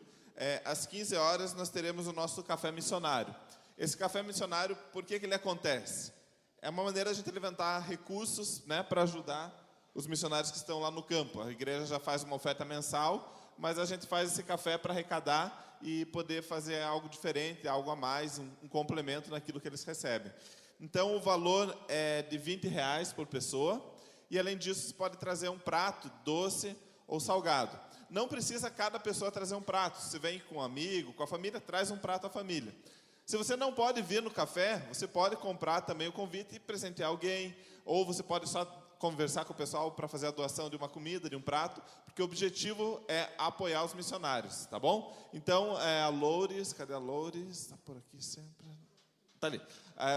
às 15 horas, nós teremos o nosso café missionário. Esse café missionário, por que ele acontece? É uma maneira de a gente levantar recursos, né, para ajudar os missionários que estão lá no campo. A igreja já faz uma oferta mensal, mas a gente faz esse café para arrecadar e poder fazer algo diferente, algo a mais, um complemento naquilo que eles recebem. Então, o valor é de R$20 por pessoa, e além disso, você pode trazer um prato doce ou salgado. Não precisa cada pessoa trazer um prato. Se vem com um amigo, com a família, traz um prato à família. Se você não pode vir no café, você pode comprar também o convite e presentear alguém, ou você pode só conversar com o pessoal para fazer a doação de uma comida, de um prato, porque o objetivo é apoiar os missionários, tá bom? Então, a Loures, cadê a Loures? Está por aqui sempre. Está ali.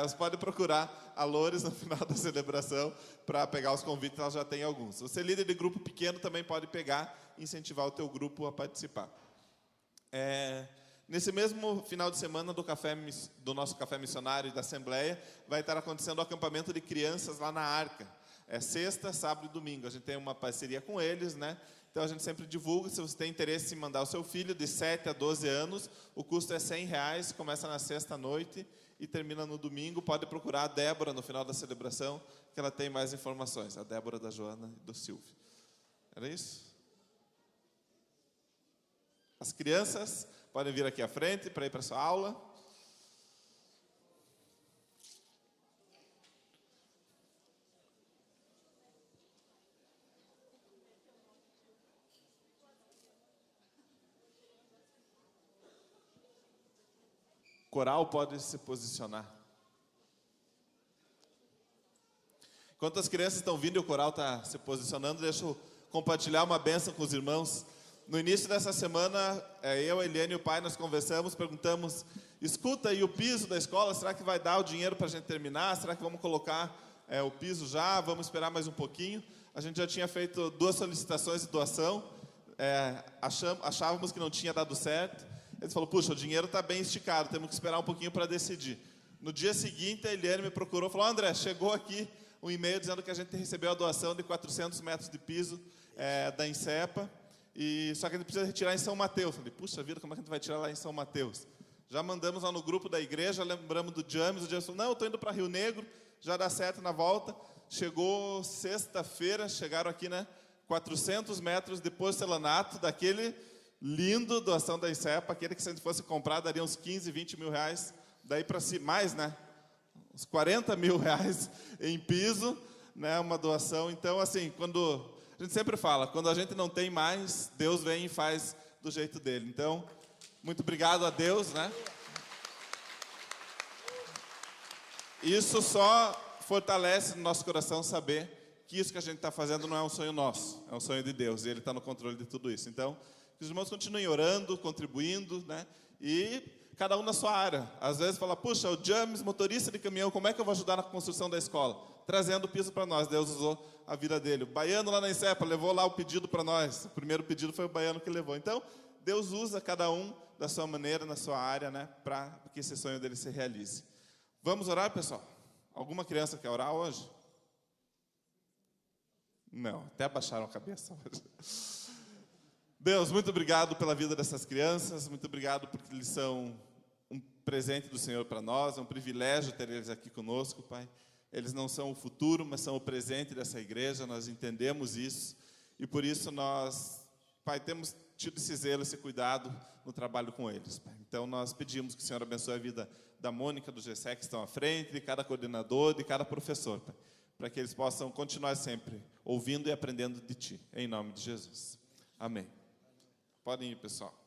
Você pode procurar a Loures no final da celebração para pegar os convites, ela já tem alguns. Se você é líder de grupo pequeno, também pode pegar e incentivar o teu grupo a participar. Nesse mesmo final de semana do nosso café missionário e da Assembleia, vai estar acontecendo o acampamento de crianças lá na Arca. Sexta, sábado e domingo. A gente tem uma parceria com eles, né? Então a gente sempre divulga. Se você tem interesse em mandar o seu filho de 7 a 12 anos, o custo é R$100, começa na sexta-noite e termina no domingo. Pode procurar a Débora no final da celebração, que ela tem mais informações. A Débora, da Joana e do Silvio. Era isso? As crianças podem vir aqui à frente para ir para a sua aula. Coral pode se posicionar. Enquanto as crianças estão vindo e o coral está se posicionando, deixa eu compartilhar uma bênção com os irmãos. No início dessa semana, eu, a Eliane e o pai, nós conversamos, perguntamos, escuta, e o piso da escola, será que vai dar o dinheiro para a gente terminar? Será que vamos colocar o piso já? Vamos esperar mais um pouquinho? A gente já tinha feito 2 solicitações de doação, achávamos que não tinha dado certo. Ele falou, puxa, o dinheiro está bem esticado, temos que esperar um pouquinho para decidir. No dia seguinte, a Eliane me procurou e falou, André, chegou aqui um e-mail dizendo que a gente recebeu a doação de 400 metros de piso da Insepa, só que a gente precisa retirar em São Mateus. Eu falei, puxa vida, como é que a gente vai tirar lá em São Mateus? Já mandamos lá no grupo da igreja, lembramos do James, o James falou, não, eu estou indo para Rio Negro, já dá certo na volta. Chegou sexta-feira, chegaram aqui, né, 400 metros de porcelanato, daquele lindo, doação da Insepa, aquele que se a gente fosse comprar, daria uns 15, 20 mil reais, daí para si, mais, né? uns 40 mil reais em piso, né, uma doação. Então, assim, quando a gente sempre fala, quando a gente não tem mais, Deus vem e faz do jeito dele. Então, muito obrigado a Deus, né? Isso só fortalece no nosso coração saber que isso que a gente está fazendo não é um sonho nosso, é um sonho de Deus, e Ele está no controle de tudo isso. Então, que os irmãos continuem orando, contribuindo, né? E cada um na sua área. Às vezes fala, puxa, o James, motorista de caminhão, como é que eu vou ajudar na construção da escola? Trazendo o piso para nós. Deus usou a vida dele. O baiano lá na Insepa levou lá o pedido para nós. O primeiro pedido foi o baiano que levou. Então, Deus usa cada um da sua maneira, na sua área, né? Para que esse sonho dele se realize. Vamos orar, pessoal? Alguma criança quer orar hoje? Não, até abaixaram a cabeça hoje. Deus, muito obrigado pela vida dessas crianças, muito obrigado porque eles são um presente do Senhor para nós, é um privilégio ter eles aqui conosco, Pai. Eles não são o futuro, mas são o presente dessa igreja, nós entendemos isso, e por isso nós, Pai, temos tido esse zelo, esse cuidado no trabalho com eles, Pai. Então nós pedimos que o Senhor abençoe a vida da Mônica, do GSEC que estão à frente, de cada coordenador, de cada professor, Pai, para que eles possam continuar sempre ouvindo e aprendendo de Ti, em nome de Jesus. Amém. Podem ir, pessoal.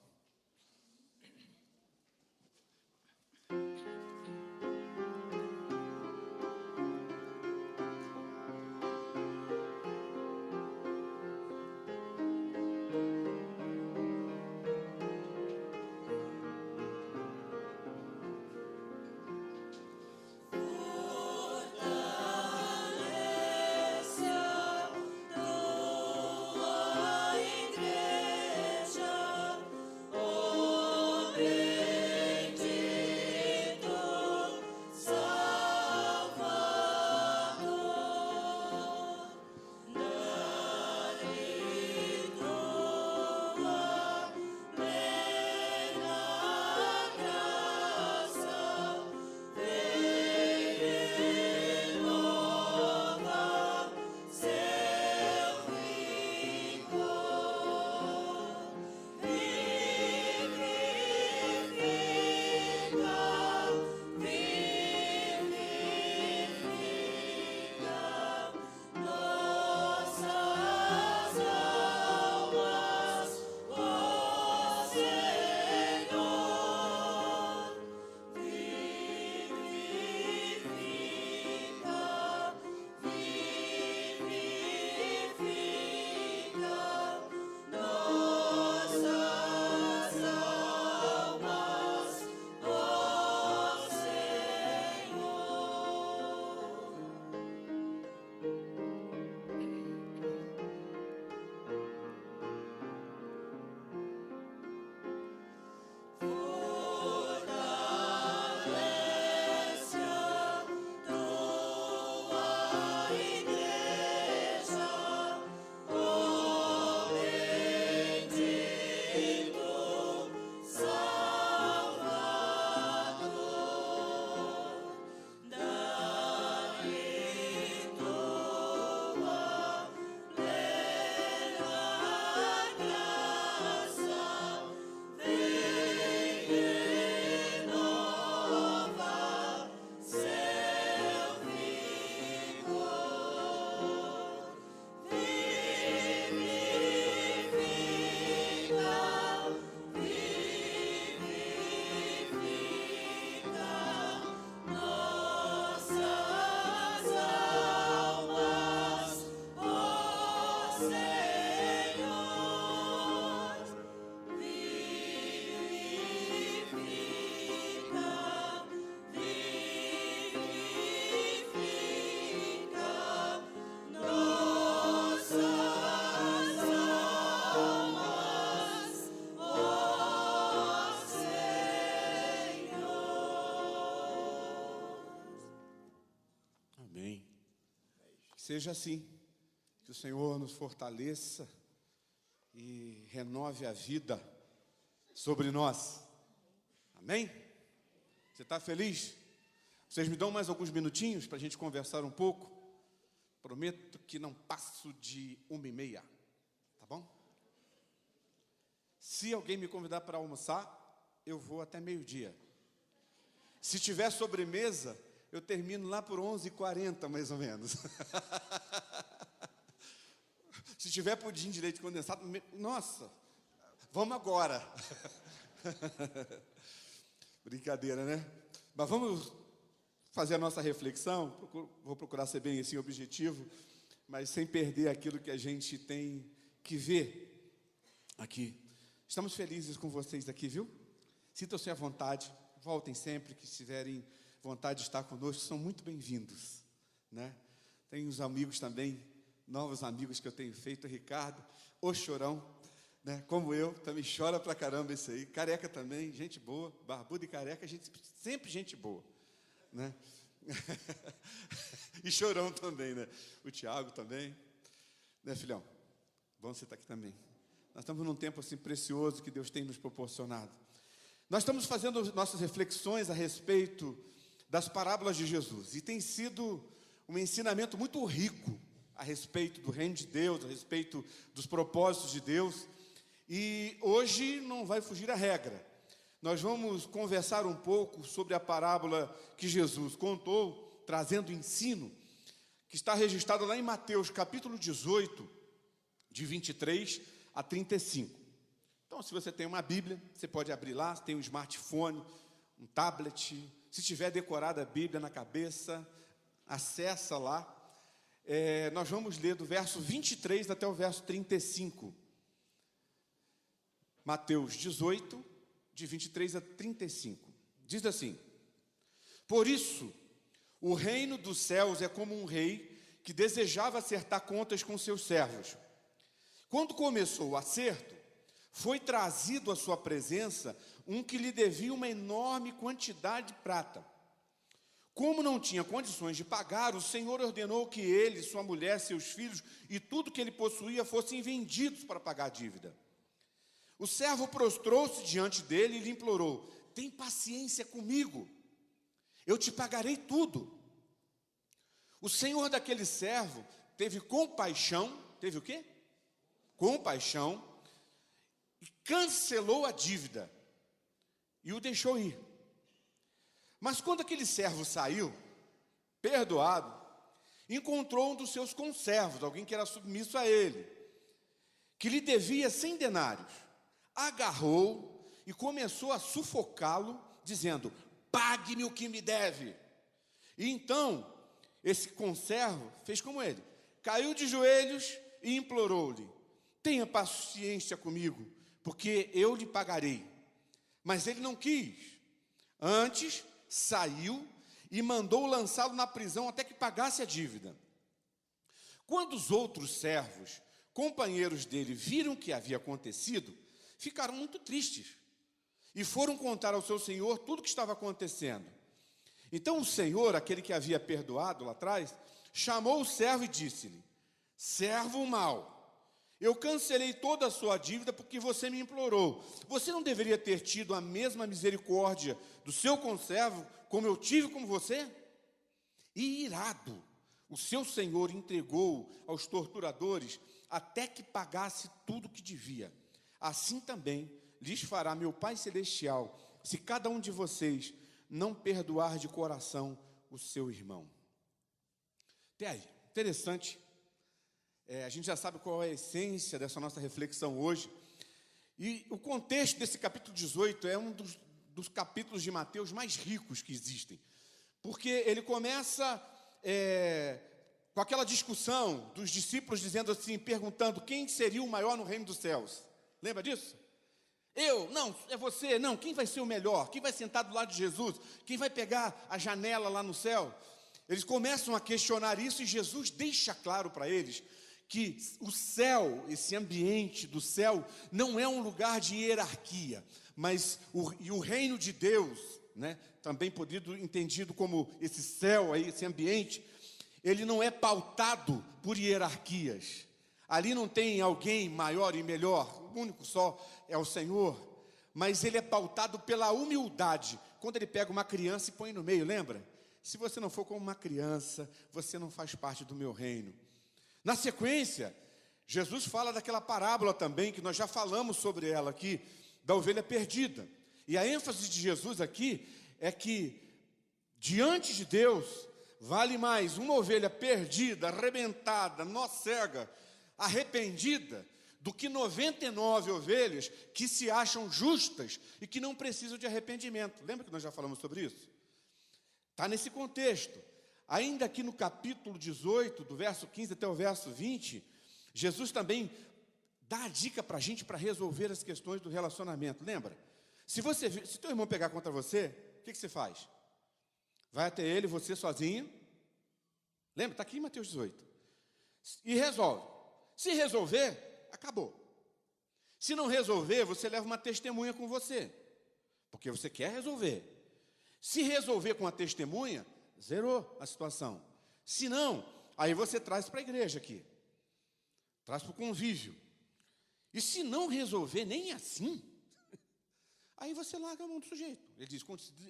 Seja assim, que o Senhor nos fortaleça e renove a vida sobre nós. Amém? Você está feliz? Vocês me dão mais alguns minutinhos para a gente conversar um pouco? Prometo que não passo de 1h30, tá bom? Se alguém me convidar para almoçar, eu vou até meio-dia. Se tiver sobremesa, eu termino lá por 11h40, mais ou menos. Se tiver pudim de leite condensado, nossa, vamos agora. Brincadeira, né? Mas vamos fazer a nossa reflexão. Vou procurar ser bem assim objetivo, mas sem perder aquilo que a gente tem que ver aqui. Estamos felizes com vocês aqui, viu? Sintam-se à vontade, voltem sempre que tiverem vontade de estar conosco, são muito bem-vindos, né? Tem uns amigos também, novos amigos que eu tenho feito, Ricardo, o Chorão, né? Como eu, também chora pra caramba esse aí, Careca também, gente boa, barbudo e careca, sempre gente boa, né? E Chorão também, né? O Tiago também, né, filhão? Bom você estar aqui também. Nós estamos num tempo assim precioso que Deus tem nos proporcionado. Nós estamos fazendo nossas reflexões a respeito das parábolas de Jesus, e tem sido um ensinamento muito rico a respeito do reino de Deus, a respeito dos propósitos de Deus, e hoje não vai fugir a regra. Nós vamos conversar um pouco sobre a parábola que Jesus contou, trazendo ensino, que está registrado lá em Mateus, capítulo 18, de 23 a 35. Então, se você tem uma Bíblia, você pode abrir lá, tem um smartphone, um tablet. Se tiver decorada a Bíblia na cabeça, acessa lá. Nós vamos ler do verso 23 até o verso 35. Mateus 18, de 23 a 35. Diz assim: Por isso, o reino dos céus é como um rei que desejava acertar contas com seus servos. Quando começou o acerto, foi trazido à sua presença um que lhe devia uma enorme quantidade de prata. Como não tinha condições de pagar, o Senhor ordenou que ele, sua mulher, seus filhos e tudo que ele possuía fossem vendidos para pagar a dívida. O servo prostrou-se diante dele e lhe implorou: tem paciência comigo, eu te pagarei tudo. O senhor daquele servo teve compaixão, teve o quê? Compaixão, e cancelou a dívida e o deixou ir. Mas quando aquele servo saiu, perdoado, encontrou um dos seus conservos, alguém que era submisso a ele, que lhe devia 100 denários. Agarrou e começou a sufocá-lo, dizendo: pague-me o que me deve. E então, esse conservo fez como ele, caiu de joelhos e implorou-lhe: tenha paciência comigo, porque eu lhe pagarei. Mas ele não quis. Antes, saiu e mandou lançá-lo na prisão até que pagasse a dívida. Quando os outros servos, companheiros dele, viram o que havia acontecido, ficaram muito tristes e foram contar ao seu senhor tudo o que estava acontecendo. Então o senhor, aquele que havia perdoado lá atrás, chamou o servo e disse-lhe: servo mau, eu cancelei toda a sua dívida porque você me implorou. Você não deveria ter tido a mesma misericórdia do seu conservo como eu tive com você? E irado, o seu senhor entregou aos torturadores até que pagasse tudo o que devia. Assim também lhes fará meu Pai Celestial, se cada um de vocês não perdoar de coração o seu irmão. Até aí, interessante. A gente já sabe qual é a essência dessa nossa reflexão hoje. E o contexto desse capítulo 18 é um dos capítulos de Mateus mais ricos que existem. Porque ele começa com aquela discussão dos discípulos dizendo assim, perguntando quem seria o maior no reino dos céus. Lembra disso? Eu? Não, é você? Não, quem vai ser o melhor? Quem vai sentar do lado de Jesus? Quem vai pegar a janela lá no céu? Eles começam a questionar isso e Jesus deixa claro para eles que o céu, esse ambiente do céu, não é um lugar de hierarquia, mas o reino de Deus, né, também podido entendido como esse céu aí, esse ambiente, ele não é pautado por hierarquias. Ali não tem alguém maior e melhor, o único só é o Senhor, mas ele é pautado pela humildade. Quando ele pega uma criança e põe no meio, lembra? Se você não for como uma criança, você não faz parte do meu reino. Na sequência, Jesus fala daquela parábola também, que nós já falamos sobre ela aqui, da ovelha perdida. E a ênfase de Jesus aqui é que Diante de Deus, vale mais uma ovelha perdida, arrebentada, nó cega, arrependida, do que 99 ovelhas que se acham justas e que não precisam de arrependimento. Lembra que nós já falamos sobre isso? Está nesse contexto. Ainda aqui no capítulo 18, do verso 15 até o verso 20, Jesus também dá a dica para a gente para resolver as questões do relacionamento. Lembra? Se teu irmão pegar contra você, o que você faz? Vai até ele, você sozinho. Lembra? Está aqui em Mateus 18. E resolve. Se resolver, acabou. Se não resolver, você leva uma testemunha com você, porque você quer resolver. Se resolver com a testemunha, zerou a situação. Se não, aí você traz para a igreja aqui. Traz para o convívio. E se não resolver nem assim, aí você larga a mão do sujeito. Ele diz,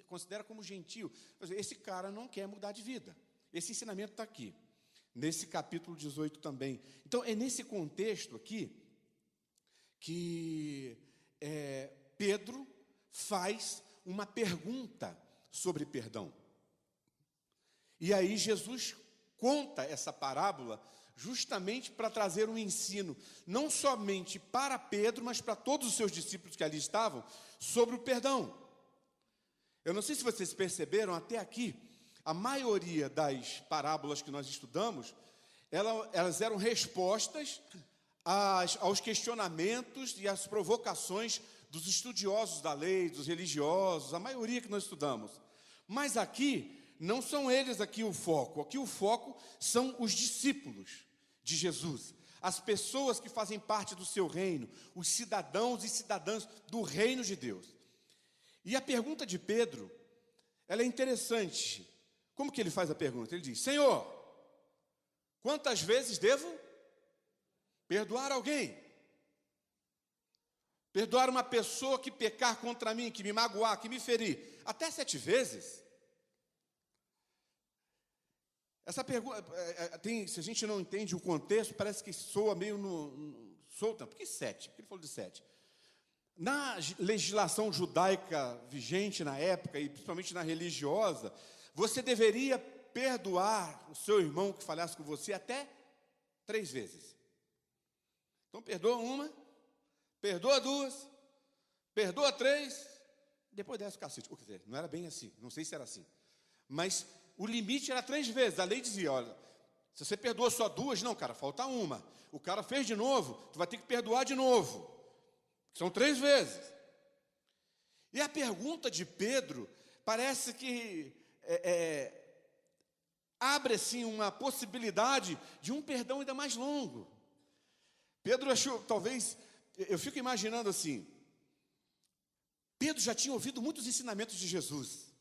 considera como gentil. Esse cara não quer mudar de vida. Esse ensinamento está aqui. Nesse capítulo 18 também. Então, é nesse contexto aqui que Pedro faz uma pergunta sobre perdão. E aí Jesus conta essa parábola justamente para trazer um ensino, não somente para Pedro, mas para todos os seus discípulos que ali estavam, sobre o perdão. Eu não sei se vocês perceberam, até aqui, a maioria das parábolas que nós estudamos, elas eram respostas aos questionamentos e às provocações dos estudiosos da lei, dos religiosos, a maioria que nós estudamos. Mas aqui, não são eles aqui o foco. Aqui o foco são os discípulos de Jesus, as pessoas que fazem parte do seu reino, os cidadãos e cidadãs do reino de Deus. E a pergunta de Pedro, ela é interessante. Como que ele faz a pergunta? Ele diz, Senhor, quantas vezes devo perdoar alguém? Perdoar uma pessoa que pecar contra mim, que me magoar, que me ferir, até 7 vezes? Essa pergunta, se a gente não entende o contexto, parece que soa meio solta. Por que 7? Por que ele falou de 7? Na legislação judaica vigente na época, e principalmente na religiosa, você deveria perdoar o seu irmão que falhasse com você até 3 vezes. Então, perdoa uma, perdoa 2, perdoa 3, depois desce o cacete. Quer dizer, não era bem assim, não sei se era assim. Mas o limite era 3 vezes. A lei dizia, olha, se você perdoou só 2, não, cara, falta uma. O cara fez de novo, tu vai ter que perdoar de novo. São 3 vezes. E a pergunta de Pedro parece que abre assim uma possibilidade de um perdão ainda mais longo. Pedro achou, talvez, eu fico imaginando assim, Pedro já tinha ouvido muitos ensinamentos de Jesus.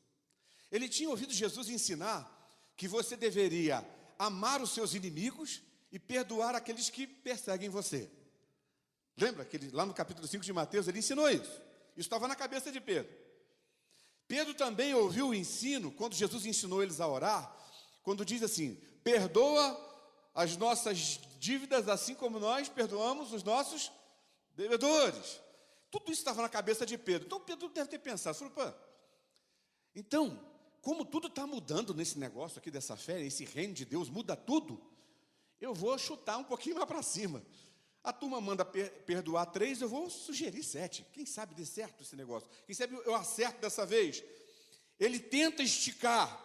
Ele tinha ouvido Jesus ensinar que você deveria amar os seus inimigos e perdoar aqueles que perseguem você. Lembra que lá no capítulo 5 de Mateus ele ensinou isso? Isso estava na cabeça de Pedro. Pedro também ouviu o ensino, quando Jesus ensinou eles a orar, quando diz assim, perdoa as nossas dívidas assim como nós perdoamos os nossos devedores. Tudo isso estava na cabeça de Pedro. Então Pedro deve ter pensado, falou, pô, então, como tudo está mudando nesse negócio aqui dessa fé, esse reino de Deus muda tudo, eu vou chutar um pouquinho lá para cima. A turma manda perdoar 3, eu vou sugerir 7. Quem sabe dê certo esse negócio? Quem sabe eu acerto dessa vez? Ele tenta esticar.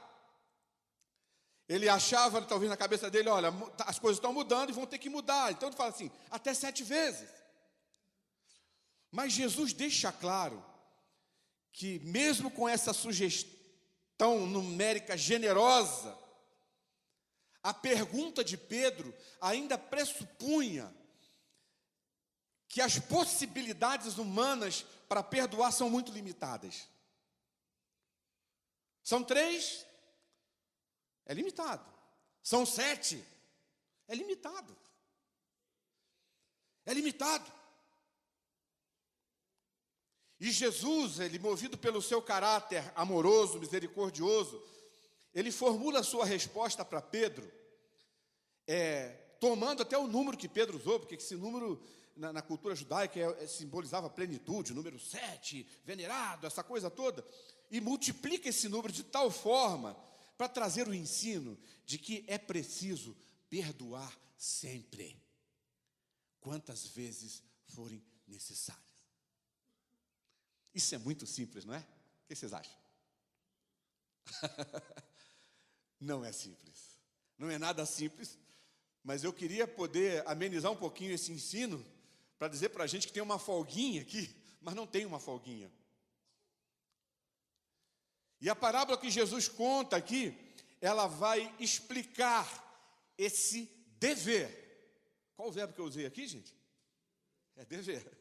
Ele achava, talvez na cabeça dele, olha, as coisas estão mudando e vão ter que mudar. Então ele fala assim, até 7 vezes. Mas Jesus deixa claro que mesmo com essa sugestão numérica generosa, a pergunta de Pedro ainda pressupunha que as possibilidades humanas para perdoar são muito limitadas. São 3, é limitado. São 7, é limitado. É limitado. E Jesus, ele movido pelo seu caráter amoroso, misericordioso, ele formula a sua resposta para Pedro, tomando até o número que Pedro usou, porque esse número na cultura judaica simbolizava plenitude, o número 7, venerado, essa coisa toda. e multiplica esse número de tal forma para trazer o ensino de que é preciso perdoar sempre, quantas vezes forem necessárias. Isso é muito simples, não é? O que vocês acham? Não é simples. Não é nada simples, mas eu queria poder amenizar um pouquinho esse ensino para dizer para a gente que tem uma folguinha aqui, mas não tem uma folguinha. E a parábola que Jesus conta aqui, ela vai explicar esse dever. Qual o verbo que eu usei aqui, gente? É dever.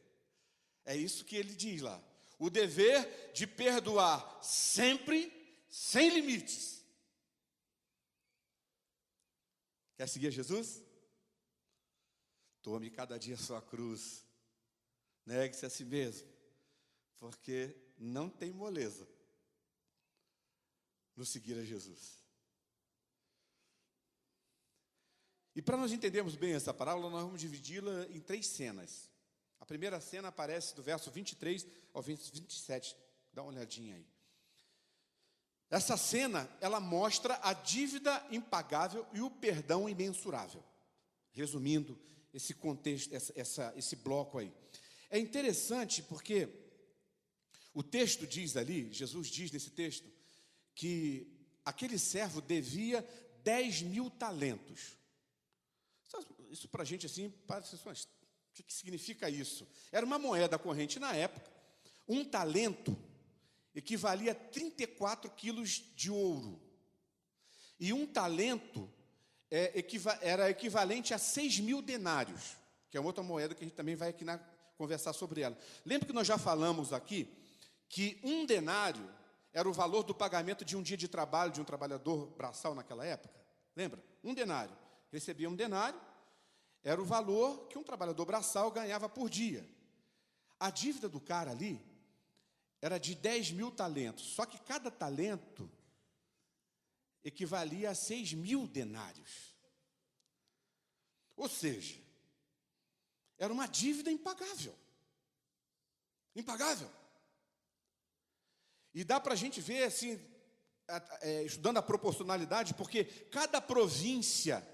É isso que ele diz lá. O dever de perdoar sempre, sem limites. Quer seguir Jesus? Tome cada dia a sua cruz. Negue-se a si mesmo. Porque não tem moleza no seguir a Jesus. E para nós entendermos bem essa parábola, nós vamos dividi-la em 3 cenas. A primeira cena aparece do verso 23 ao 27. Dá uma olhadinha aí. Essa cena, ela mostra a dívida impagável e o perdão imensurável. Resumindo esse contexto, esse bloco aí. É interessante porque o texto diz ali, Jesus diz nesse texto, que aquele servo devia 10.000 talentos. Isso para a gente assim, parece, o que significa isso? Era uma moeda corrente na época. Um talento equivalia a 34 quilos de ouro. E um talento era equivalente a 6.000 denários, que é outra moeda que a gente também vai aqui conversar sobre ela. Lembra que nós já falamos aqui que um denário era o valor do pagamento de um dia de trabalho de um trabalhador braçal naquela época? Lembra? Um denário. Recebia um denário, era o valor que um trabalhador braçal ganhava por dia. A dívida do cara ali era de 10.000 talentos, só que cada talento equivalia a 6.000 denários. Ou seja, era uma dívida impagável. Impagável. E dá para a gente ver, assim, estudando a proporcionalidade, porque cada província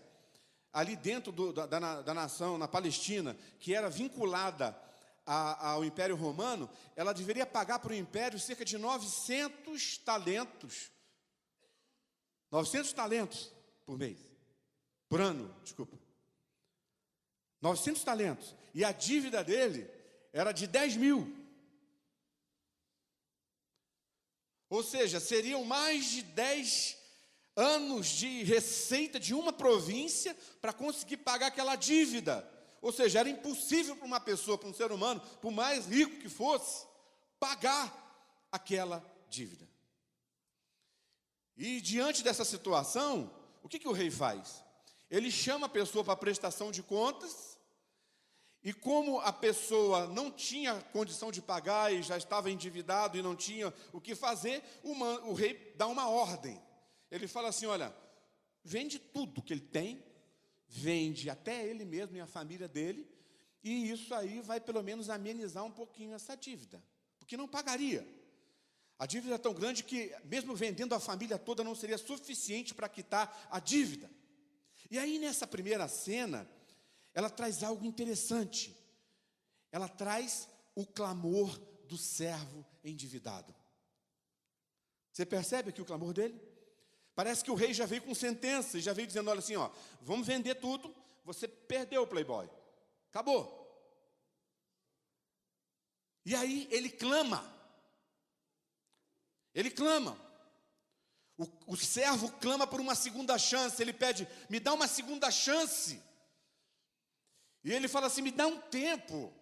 ali dentro da nação, na Palestina, que era vinculada ao Império Romano, ela deveria pagar para o Império cerca de 900 talentos. 900 talentos por mês. Por ano, desculpa. 900 talentos. E a dívida dele era de 10.000. Ou seja, seriam mais de 10 anos de receita de uma província para conseguir pagar aquela dívida. Ou seja, era impossível para uma pessoa, para um ser humano, por mais rico que fosse, pagar aquela dívida. E diante dessa situação, o que o rei faz? Ele chama a pessoa para a prestação de contas, e como a pessoa não tinha condição de pagar e já estava endividado e não tinha o que fazer, o rei dá uma ordem. Ele fala assim, olha, vende tudo que ele tem, vende até ele mesmo e a família dele, e isso aí vai pelo menos amenizar um pouquinho essa dívida, porque não pagaria. A dívida é tão grande que, mesmo vendendo a família toda, não seria suficiente para quitar a dívida. E aí, nessa primeira cena, ela traz algo interessante. Ela traz o clamor do servo endividado. Você percebe aqui o clamor dele? Parece que o rei já veio com sentença, já veio dizendo, olha assim, ó, vamos vender tudo, você perdeu o Playboy. Acabou. E aí ele clama. Ele clama. O servo clama por uma segunda chance. Ele pede, me dá uma segunda chance. E ele fala assim, me dá um tempo.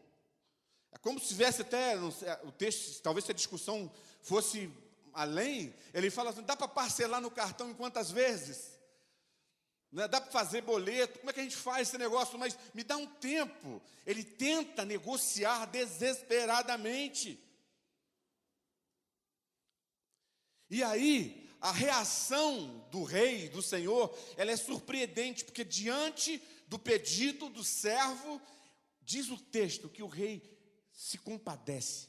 É como se tivesse até, o texto, talvez se a discussão fosse além, ele fala assim, dá para parcelar no cartão em quantas vezes? Não é? Dá para fazer boleto? Como é que a gente faz esse negócio? Mas me dá um tempo. Ele tenta negociar desesperadamente. E aí, a reação do rei, do Senhor, ela é surpreendente, porque diante do pedido do servo, diz o texto que o rei se compadece,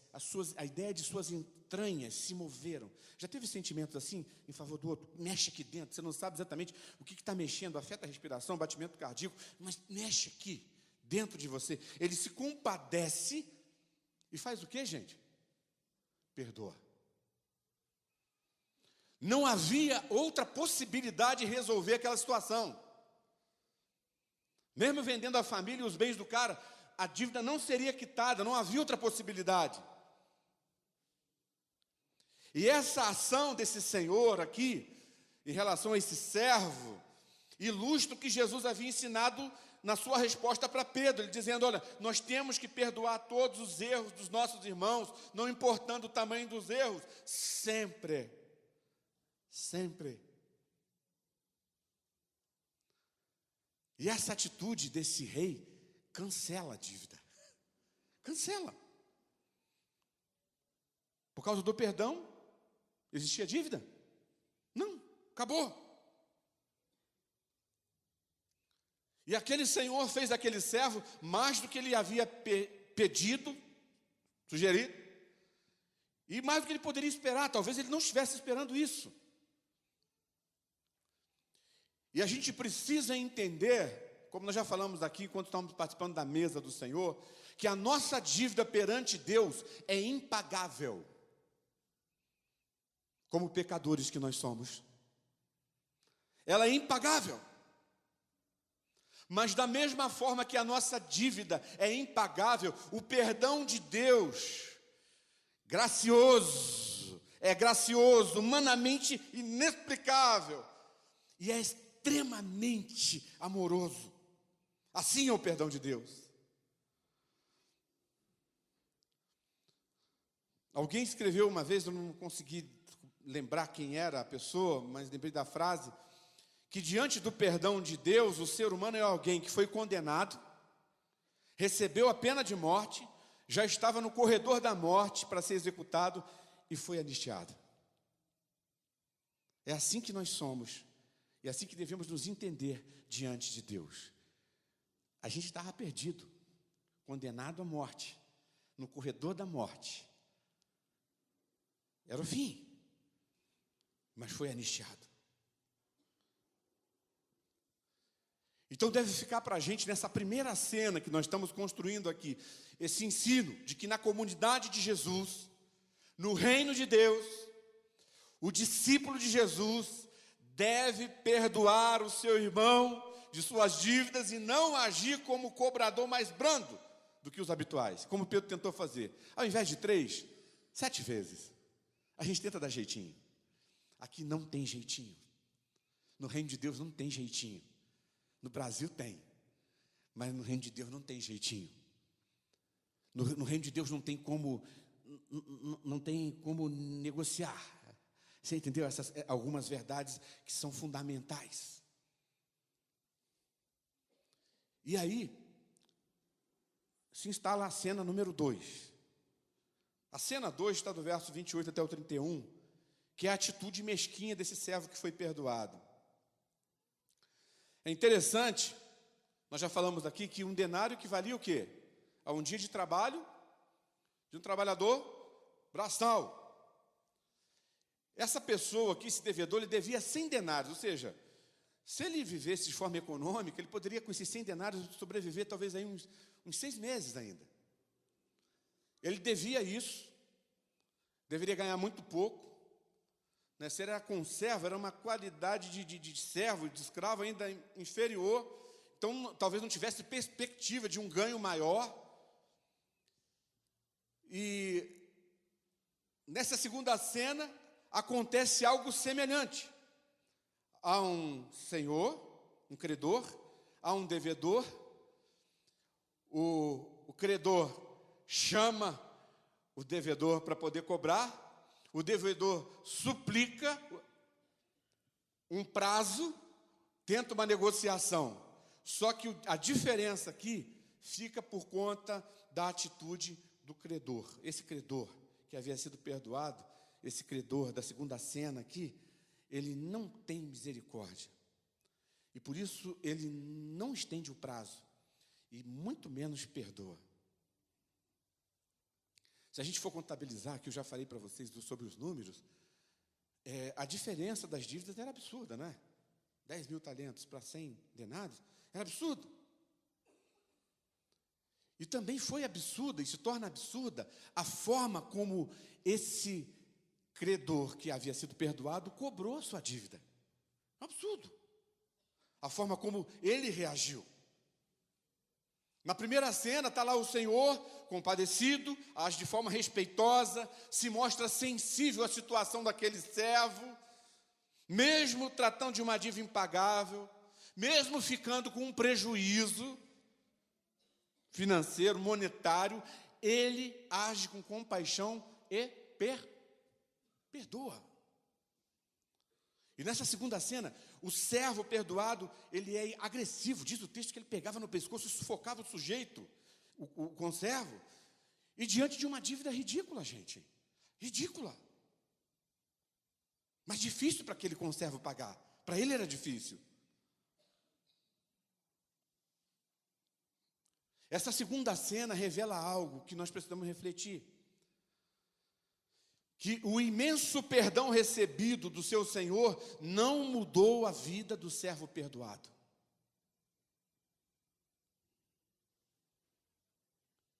a ideia de suas entranhas se moveram. Já teve sentimentos assim, em favor do outro? Mexe aqui dentro, você não sabe exatamente o que está mexendo, afeta a respiração, batimento cardíaco, mas mexe aqui, dentro de você. Ele se compadece e faz o quê, gente? Perdoa. Não havia outra possibilidade de resolver aquela situação. Mesmo vendendo a família e os bens do cara, a dívida não seria quitada, não havia outra possibilidade. E essa ação desse Senhor aqui, em relação a esse servo, ilustra o que Jesus havia ensinado na sua resposta para Pedro, ele dizendo: olha, nós temos que perdoar todos os erros dos nossos irmãos, não importando o tamanho dos erros, sempre. Sempre. E essa atitude desse rei cancela a dívida. Cancela. Por causa do perdão, existia dívida? Não, acabou. E aquele senhor fez daquele servo mais do que ele havia pedido, sugerido, e mais do que ele poderia esperar. Talvez ele não estivesse esperando isso. E a gente precisa entender, como nós já falamos aqui, enquanto estamos participando da mesa do Senhor, que a nossa dívida perante Deus é impagável. Como pecadores que nós somos. Ela é impagável. Mas da mesma forma que a nossa dívida é impagável, o perdão de Deus, é gracioso, humanamente inexplicável, e é extremamente amoroso. Assim é o perdão de Deus. Alguém escreveu uma vez, eu não consegui lembrar quem era a pessoa, mas lembrei da frase, que diante do perdão de Deus, o ser humano é alguém que foi condenado, recebeu a pena de morte, já estava no corredor da morte para ser executado e foi anistiado. É assim que nós somos, é assim que devemos nos entender diante de Deus. A gente estava perdido, condenado à morte, no corredor da morte. Era o fim, mas foi anistiado. Então deve ficar para a gente, nessa primeira cena que nós estamos construindo aqui, esse ensino de que na comunidade de Jesus, no reino de Deus, o discípulo de Jesus deve perdoar o seu irmão de suas dívidas e não agir como cobrador mais brando do que os habituais, como Pedro tentou fazer. Ao invés de 3, 7 vezes. A gente tenta dar jeitinho. Aqui não tem jeitinho. No reino de Deus não tem jeitinho. No Brasil tem, mas no reino de Deus não tem jeitinho. No reino de Deus não tem como negociar. Você entendeu? Essas algumas verdades que são fundamentais. E aí se instala a cena número 2. A cena 2 está do verso 28 até o 31, que é a atitude mesquinha desse servo que foi perdoado. É interessante, nós já falamos aqui, que um denário equivalia o quê? A um dia de trabalho de um trabalhador braçal. Essa pessoa aqui, esse devedor, ele devia 100 denários, ou seja, se ele vivesse de forma econômica, ele poderia com esses 100 denários sobreviver talvez aí uns 6 meses ainda. Ele devia isso, deveria ganhar muito pouco, né? Se era conserva, era uma qualidade de servo, de escravo ainda inferior, então talvez não tivesse perspectiva de um ganho maior. E nessa segunda cena acontece algo semelhante. Há um senhor, um credor, há um devedor, o credor chama o devedor para poder cobrar, o devedor suplica um prazo, tenta uma negociação. Só que a diferença aqui fica por conta da atitude do credor. Esse credor que havia sido perdoado, esse credor da segunda cena aqui, ele não tem misericórdia. E por isso ele não estende o prazo, e muito menos perdoa. Se a gente for contabilizar, que eu já falei para vocês sobre os números, a diferença das dívidas era absurda, não é? 10 mil talentos para 100 denários, era absurdo. E também foi absurda, e se torna absurda, a forma como esse credor que havia sido perdoado cobrou sua dívida. Absurdo. A forma como ele reagiu. Na primeira cena está lá o Senhor, compadecido, age de forma respeitosa, se mostra sensível à situação daquele servo, mesmo tratando de uma dívida impagável, mesmo ficando com um prejuízo financeiro, monetário, ele age com compaixão e perdoa. E nessa segunda cena, o servo perdoado, ele é agressivo. Diz o texto que ele pegava no pescoço e sufocava o sujeito, o conservo. E diante de uma dívida ridícula, gente. Ridícula. Mas difícil para aquele conservo pagar. Para ele era difícil. Essa segunda cena revela algo que nós precisamos refletir. Que o imenso perdão recebido do seu Senhor não mudou a vida do servo perdoado.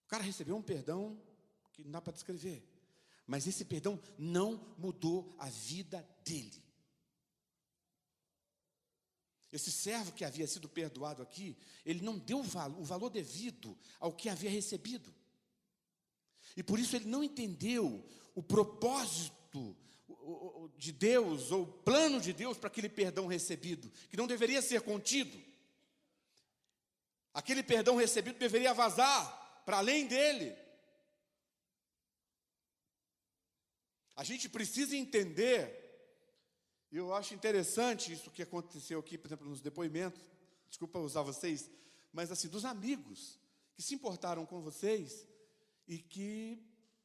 O cara recebeu um perdão que não dá para descrever, mas esse perdão não mudou a vida dele. Esse servo que havia sido perdoado aqui, ele não deu o valor devido ao que havia recebido. E por isso ele não entendeu o propósito de Deus, ou o plano de Deus para aquele perdão recebido, que não deveria ser contido. Aquele perdão recebido deveria vazar para além dele. A gente precisa entender, e eu acho interessante isso que aconteceu aqui, por exemplo, nos depoimentos, desculpa usar vocês, mas assim, dos amigos que se importaram com vocês e que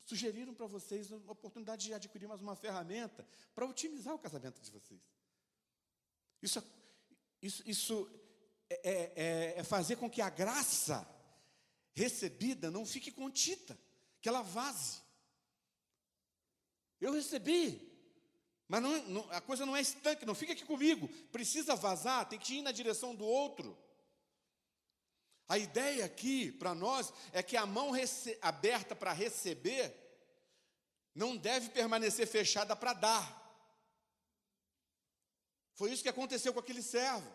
sugeriram para vocês a oportunidade de adquirir mais uma ferramenta para otimizar o casamento de vocês. Isso é fazer com que a graça recebida não fique contida, que ela vaze. Eu recebi, mas a coisa não é estanque, não fica aqui comigo, precisa vazar, tem que ir na direção do outro. A ideia aqui, para nós, é que a mão aberta para receber não deve permanecer fechada para dar. Foi isso que aconteceu com aquele servo.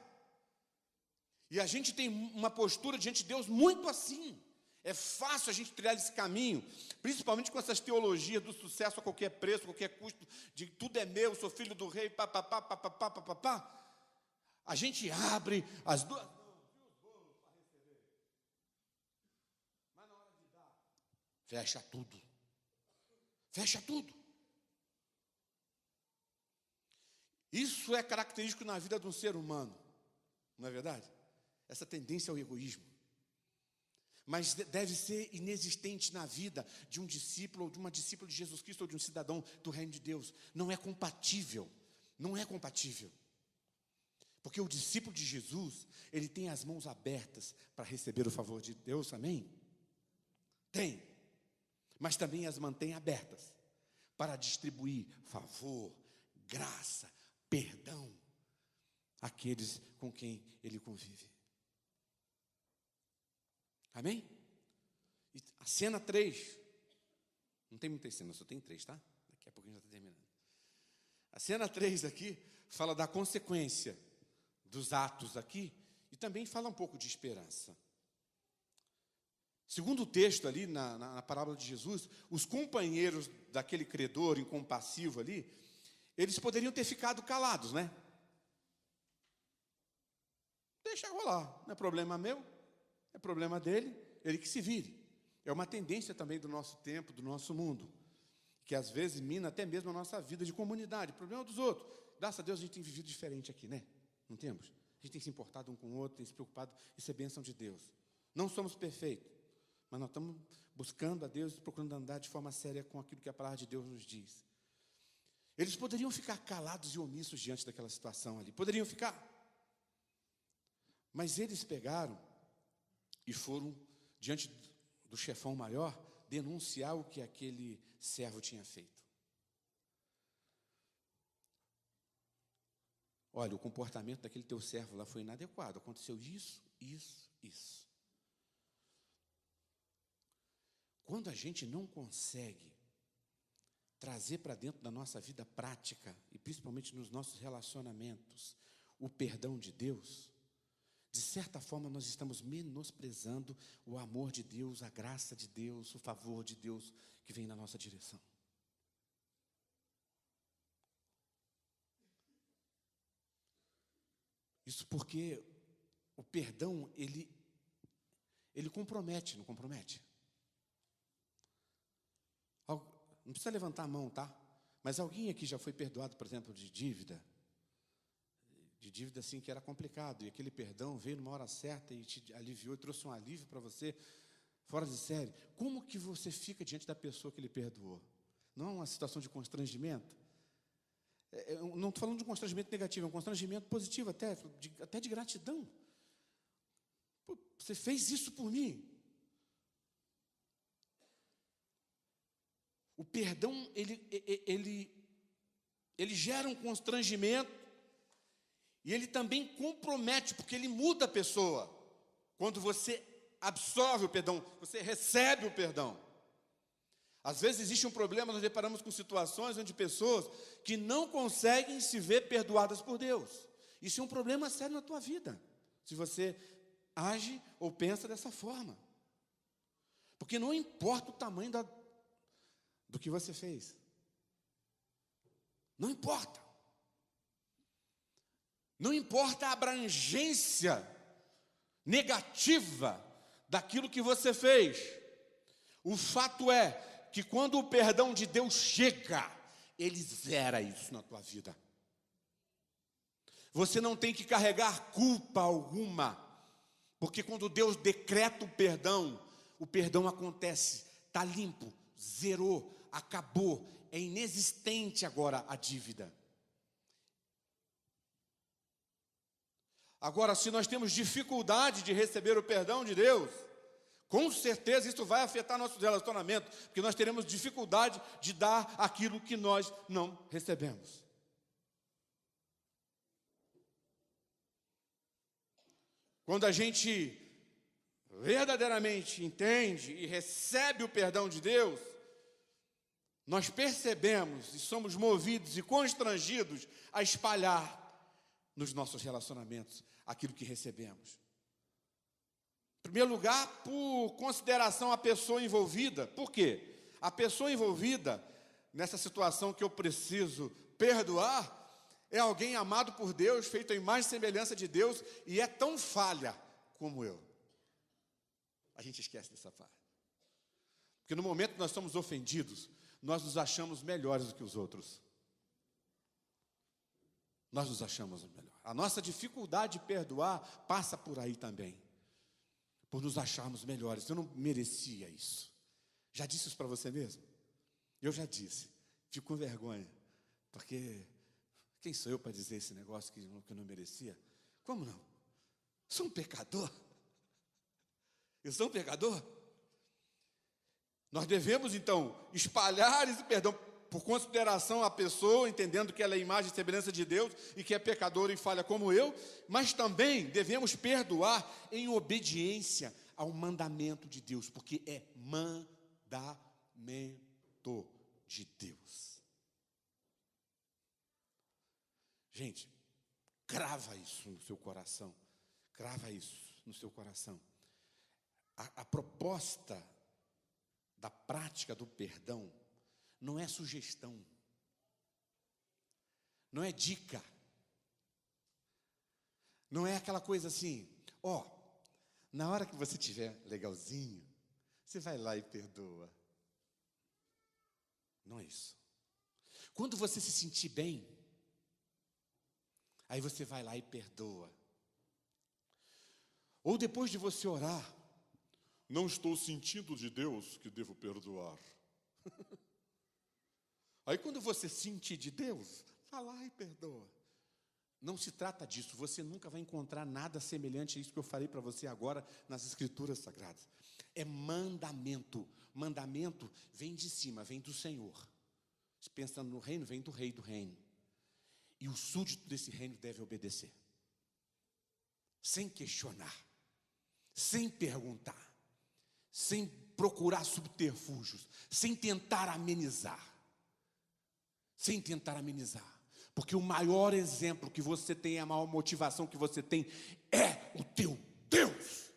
E a gente tem uma postura diante de Deus muito assim. É fácil a gente trilhar esse caminho, principalmente com essas teologias do sucesso a qualquer preço, a qualquer custo, de tudo é meu, sou filho do rei, papapá, papapá, papapá. A gente abre as duas mãos, viu os bolos para receber. Mas na hora de dar, fecha tudo. Fecha tudo. Isso é característico na vida de um ser humano, não é verdade? Essa tendência ao egoísmo. Mas deve ser inexistente na vida de um discípulo, ou de uma discípula de Jesus Cristo, ou de um cidadão do reino de Deus. Não é compatível. Não é compatível. Porque o discípulo de Jesus, ele tem as mãos abertas para receber o favor de Deus, amém? Tem. Mas também as mantém abertas para distribuir favor, graça, perdão àqueles com quem ele convive. Amém? E a cena 3, não tem muitas cenas, só tem 3, tá? Daqui a pouco a gente já está terminando. A cena 3 aqui fala da consequência dos atos aqui e também fala um pouco de esperança. Segundo o texto ali, na parábola de Jesus, os companheiros daquele credor incompassivo ali, eles poderiam ter ficado calados, né? Deixa rolar, não é problema meu. É problema dele, ele que se vire. É uma tendência também do nosso tempo, do nosso mundo, que às vezes mina até mesmo a nossa vida de comunidade, problema dos outros. Graças a Deus a gente tem vivido diferente aqui, né? Não temos? A gente tem se importado um com o outro, tem se preocupado, isso é bênção de Deus. Não somos perfeitos, mas nós estamos buscando a Deus, procurando andar de forma séria com aquilo que a palavra de Deus nos diz. Eles poderiam ficar calados e omissos diante daquela situação ali, poderiam ficar. Mas eles pegaram e foram diante do chefão maior, denunciar o que aquele servo tinha feito. Olha, o comportamento daquele teu servo lá foi inadequado. Aconteceu isso, isso, isso. Quando a gente não consegue trazer para dentro da nossa vida prática, e principalmente nos nossos relacionamentos, o perdão de Deus, de certa forma nós estamos menosprezando o amor de Deus, a graça de Deus, o favor de Deus que vem na nossa direção. Isso porque o perdão, ele compromete, não compromete? Não precisa levantar a mão, tá? Mas alguém aqui já foi perdoado, por exemplo, de dívida? De dívida, assim, que era complicado. E aquele perdão veio numa hora certa e te aliviou, e trouxe um alívio para você, fora de série. Como que você fica diante da pessoa que lhe perdoou? Não é uma situação de constrangimento? Eu não estou falando de um constrangimento negativo, é um constrangimento positivo até de gratidão. Pô, você fez isso por mim. O perdão, ele gera um constrangimento e ele também compromete, porque ele muda a pessoa. Quando você absorve o perdão, você recebe o perdão. Às vezes existe um problema, nós deparamos com situações onde pessoas que não conseguem se ver perdoadas por Deus. Isso é um problema sério na tua vida, se você age ou pensa dessa forma. Porque não importa o tamanho do que você fez. Não importa. Não importa a abrangência negativa daquilo que você fez. O fato é que quando o perdão de Deus chega, Ele zera isso na tua vida. Você não tem que carregar culpa alguma, porque quando Deus decreta o perdão acontece, está limpo, zerou, acabou, é inexistente agora a dívida. Agora, se nós temos dificuldade de receber o perdão de Deus, com certeza isso vai afetar nossos relacionamentos, porque nós teremos dificuldade de dar aquilo que nós não recebemos. Quando a gente verdadeiramente entende e recebe o perdão de Deus, nós percebemos e somos movidos e constrangidos a espalhar nos nossos relacionamentos aquilo que recebemos. Em primeiro lugar, por consideração à pessoa envolvida. Por quê? A pessoa envolvida nessa situação que eu preciso perdoar é alguém amado por Deus, feito à imagem e semelhança de Deus, e é tão falha como eu. A gente esquece dessa parte. Porque no momento que nós somos ofendidos, nós nos achamos melhores do que os outros. Nós nos achamos melhor. A nossa dificuldade de perdoar passa por aí também. Por nos acharmos melhores. Eu não merecia isso. Já disse isso para você mesmo? Eu já disse. Fico com vergonha. Porque quem sou eu para dizer esse negócio que eu não merecia? Como não? Sou um pecador. Eu sou um pecador? Nós devemos, então, espalhar esse perdão por consideração à pessoa, entendendo que ela é imagem e semelhança de Deus e que é pecadora e falha como eu, mas também devemos perdoar em obediência ao mandamento de Deus, porque é mandamento de Deus. Gente, crava isso no seu coração. Crava isso no seu coração. A proposta da prática do perdão não é sugestão, não é dica, não é aquela coisa assim, na hora que você estiver legalzinho, você vai lá e perdoa. Não é isso. Quando você se sentir bem, aí você vai lá e perdoa. Ou depois de você orar, não estou sentindo de Deus que devo perdoar. Aí quando você sentir de Deus, vai lá e perdoa. Não se trata disso, você nunca vai encontrar nada semelhante a isso que eu falei para você agora nas Escrituras Sagradas. É mandamento. Mandamento vem de cima, vem do Senhor. Pensando no reino, vem do rei do reino. E o súdito desse reino deve obedecer. Sem questionar. Sem perguntar. Sem procurar subterfúgios. Sem tentar amenizar. Sem tentar amenizar. Porque o maior exemplo que você tem, a maior motivação que você tem é o teu Deus.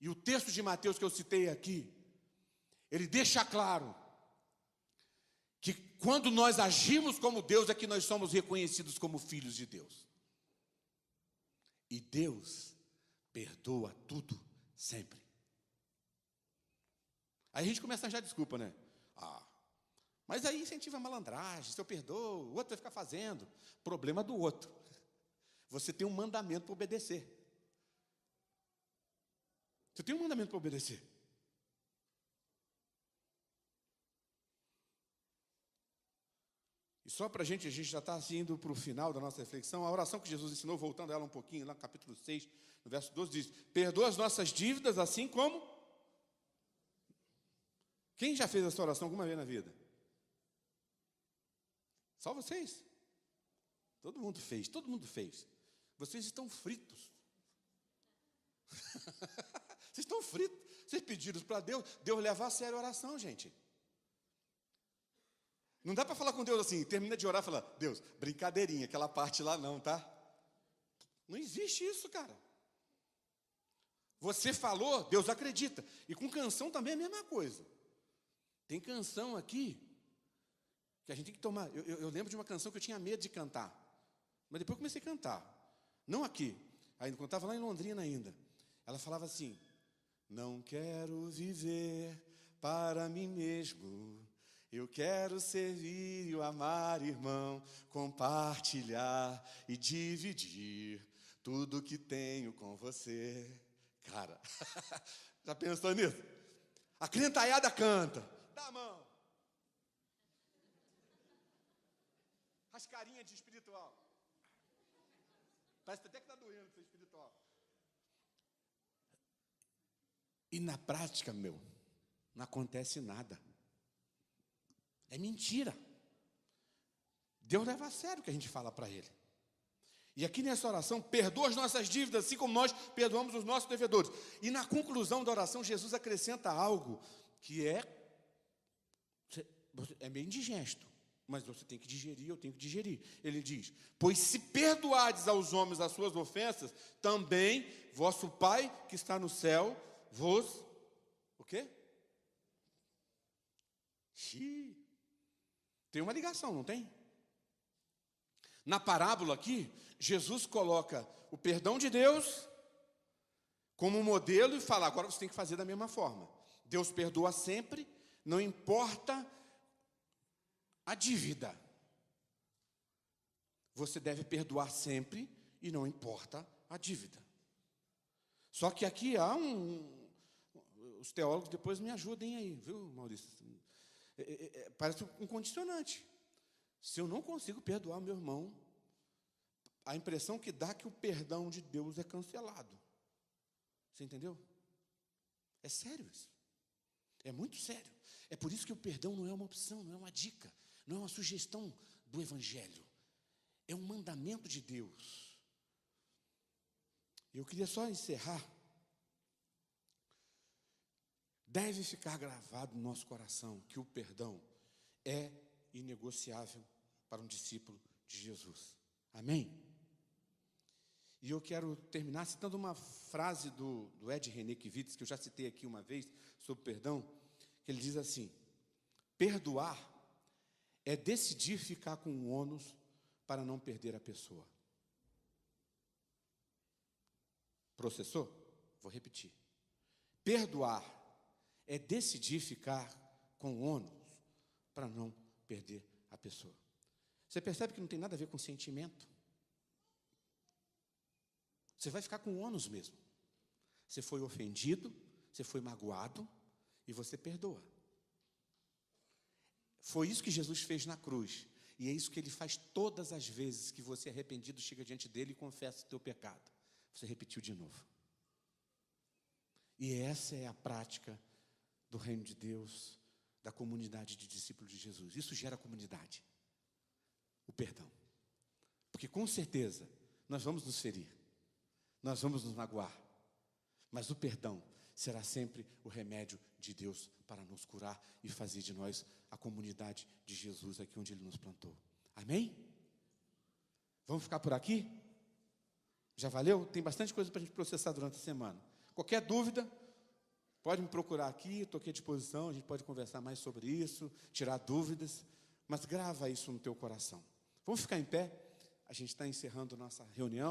E o texto de Mateus que eu citei aqui, ele deixa claro que quando nós agimos como Deus é que nós somos reconhecidos como filhos de Deus. E Deus perdoa tudo sempre. Aí a gente começa a achar desculpa, né? Mas aí incentiva a malandragem, se eu perdoo, o outro vai ficar fazendo. Problema do outro. Você tem um mandamento para obedecer. Você tem um mandamento para obedecer. E só para a gente já está indo para o final da nossa reflexão, a oração que Jesus ensinou, voltando a ela um pouquinho, lá no capítulo 6, no verso 12, diz: perdoa as nossas dívidas assim como... Quem já fez essa oração alguma vez na vida? Só vocês? Todo mundo fez, todo mundo fez. Vocês estão fritos. Vocês estão fritos. Vocês pediram para Deus levar a sério a oração, gente. Não dá para falar com Deus assim, termina de orar e falar: Deus, brincadeirinha, aquela parte lá não, tá? Não existe isso, cara. Você falou, Deus acredita. E com canção também é a mesma coisa. Tem canção aqui que a gente tem que tomar. Eu lembro de uma canção que eu tinha medo de cantar. Mas depois eu comecei a cantar. Não aqui. Ainda quando eu estava lá em Londrina ainda. Ela falava assim: não quero viver para mim mesmo. Eu quero servir e amar, irmão, compartilhar e dividir tudo que tenho com você. Cara, já pensou nisso? A crentaiada canta. Dá a mão. As carinhas de espiritual. Parece até que está doendo ser espiritual. E na prática, não acontece nada. É mentira. Deus leva a sério o que a gente fala para Ele. E aqui nessa oração, perdoa as nossas dívidas, assim como nós perdoamos os nossos devedores. E na conclusão da oração, Jesus acrescenta algo que é meio indigesto, mas você tem que digerir, eu tenho que digerir. Ele diz: pois se perdoardes aos homens as suas ofensas, também vosso Pai que está no céu vos... O quê? Tem uma ligação, não tem? Na parábola aqui, Jesus coloca o perdão de Deus como modelo e fala: agora você tem que fazer da mesma forma. Deus perdoa sempre, não importa a dívida. Você deve perdoar sempre e não importa a dívida. Só que aqui há os teólogos depois me ajudem aí, viu, Maurício? Parece um condicionante. Se eu não consigo perdoar o meu irmão, a impressão que dá é que o perdão de Deus é cancelado. Você entendeu? É sério isso. É muito sério. É por isso que o perdão não é uma opção, não é uma dica, não é uma sugestão do Evangelho. É um mandamento de Deus. Eu queria só encerrar. Deve ficar gravado no nosso coração que o perdão é inegociável para um discípulo de Jesus. Amém? E eu quero terminar citando uma frase do Ed René Kivitz, que eu já citei aqui uma vez, sobre perdão, que ele diz assim: perdoar é decidir ficar com o ônus para não perder a pessoa. Processou? Vou repetir. Perdoar é decidir ficar com o ônus para não perder a pessoa. Você percebe que não tem nada a ver com sentimento? Você vai ficar com o ônus mesmo. Você foi ofendido, você foi magoado e você perdoa. Foi isso que Jesus fez na cruz. E é isso que Ele faz todas as vezes que você, arrependido, chega diante dEle e confessa o teu pecado. Você repetiu de novo. E essa é a prática do reino de Deus, da comunidade de discípulos de Jesus. Isso gera comunidade. O perdão. Porque com certeza nós vamos nos ferir, nós vamos nos magoar, mas o perdão será sempre o remédio de Deus para nos curar e fazer de nós a comunidade de Jesus aqui onde Ele nos plantou. Amém? Vamos ficar por aqui? Já valeu? Tem bastante coisa para a gente processar durante a semana. Qualquer dúvida, pode me procurar aqui, estou aqui à disposição, a gente pode conversar mais sobre isso, tirar dúvidas, mas grava isso no teu coração. Vamos ficar em pé, a gente está encerrando nossa reunião.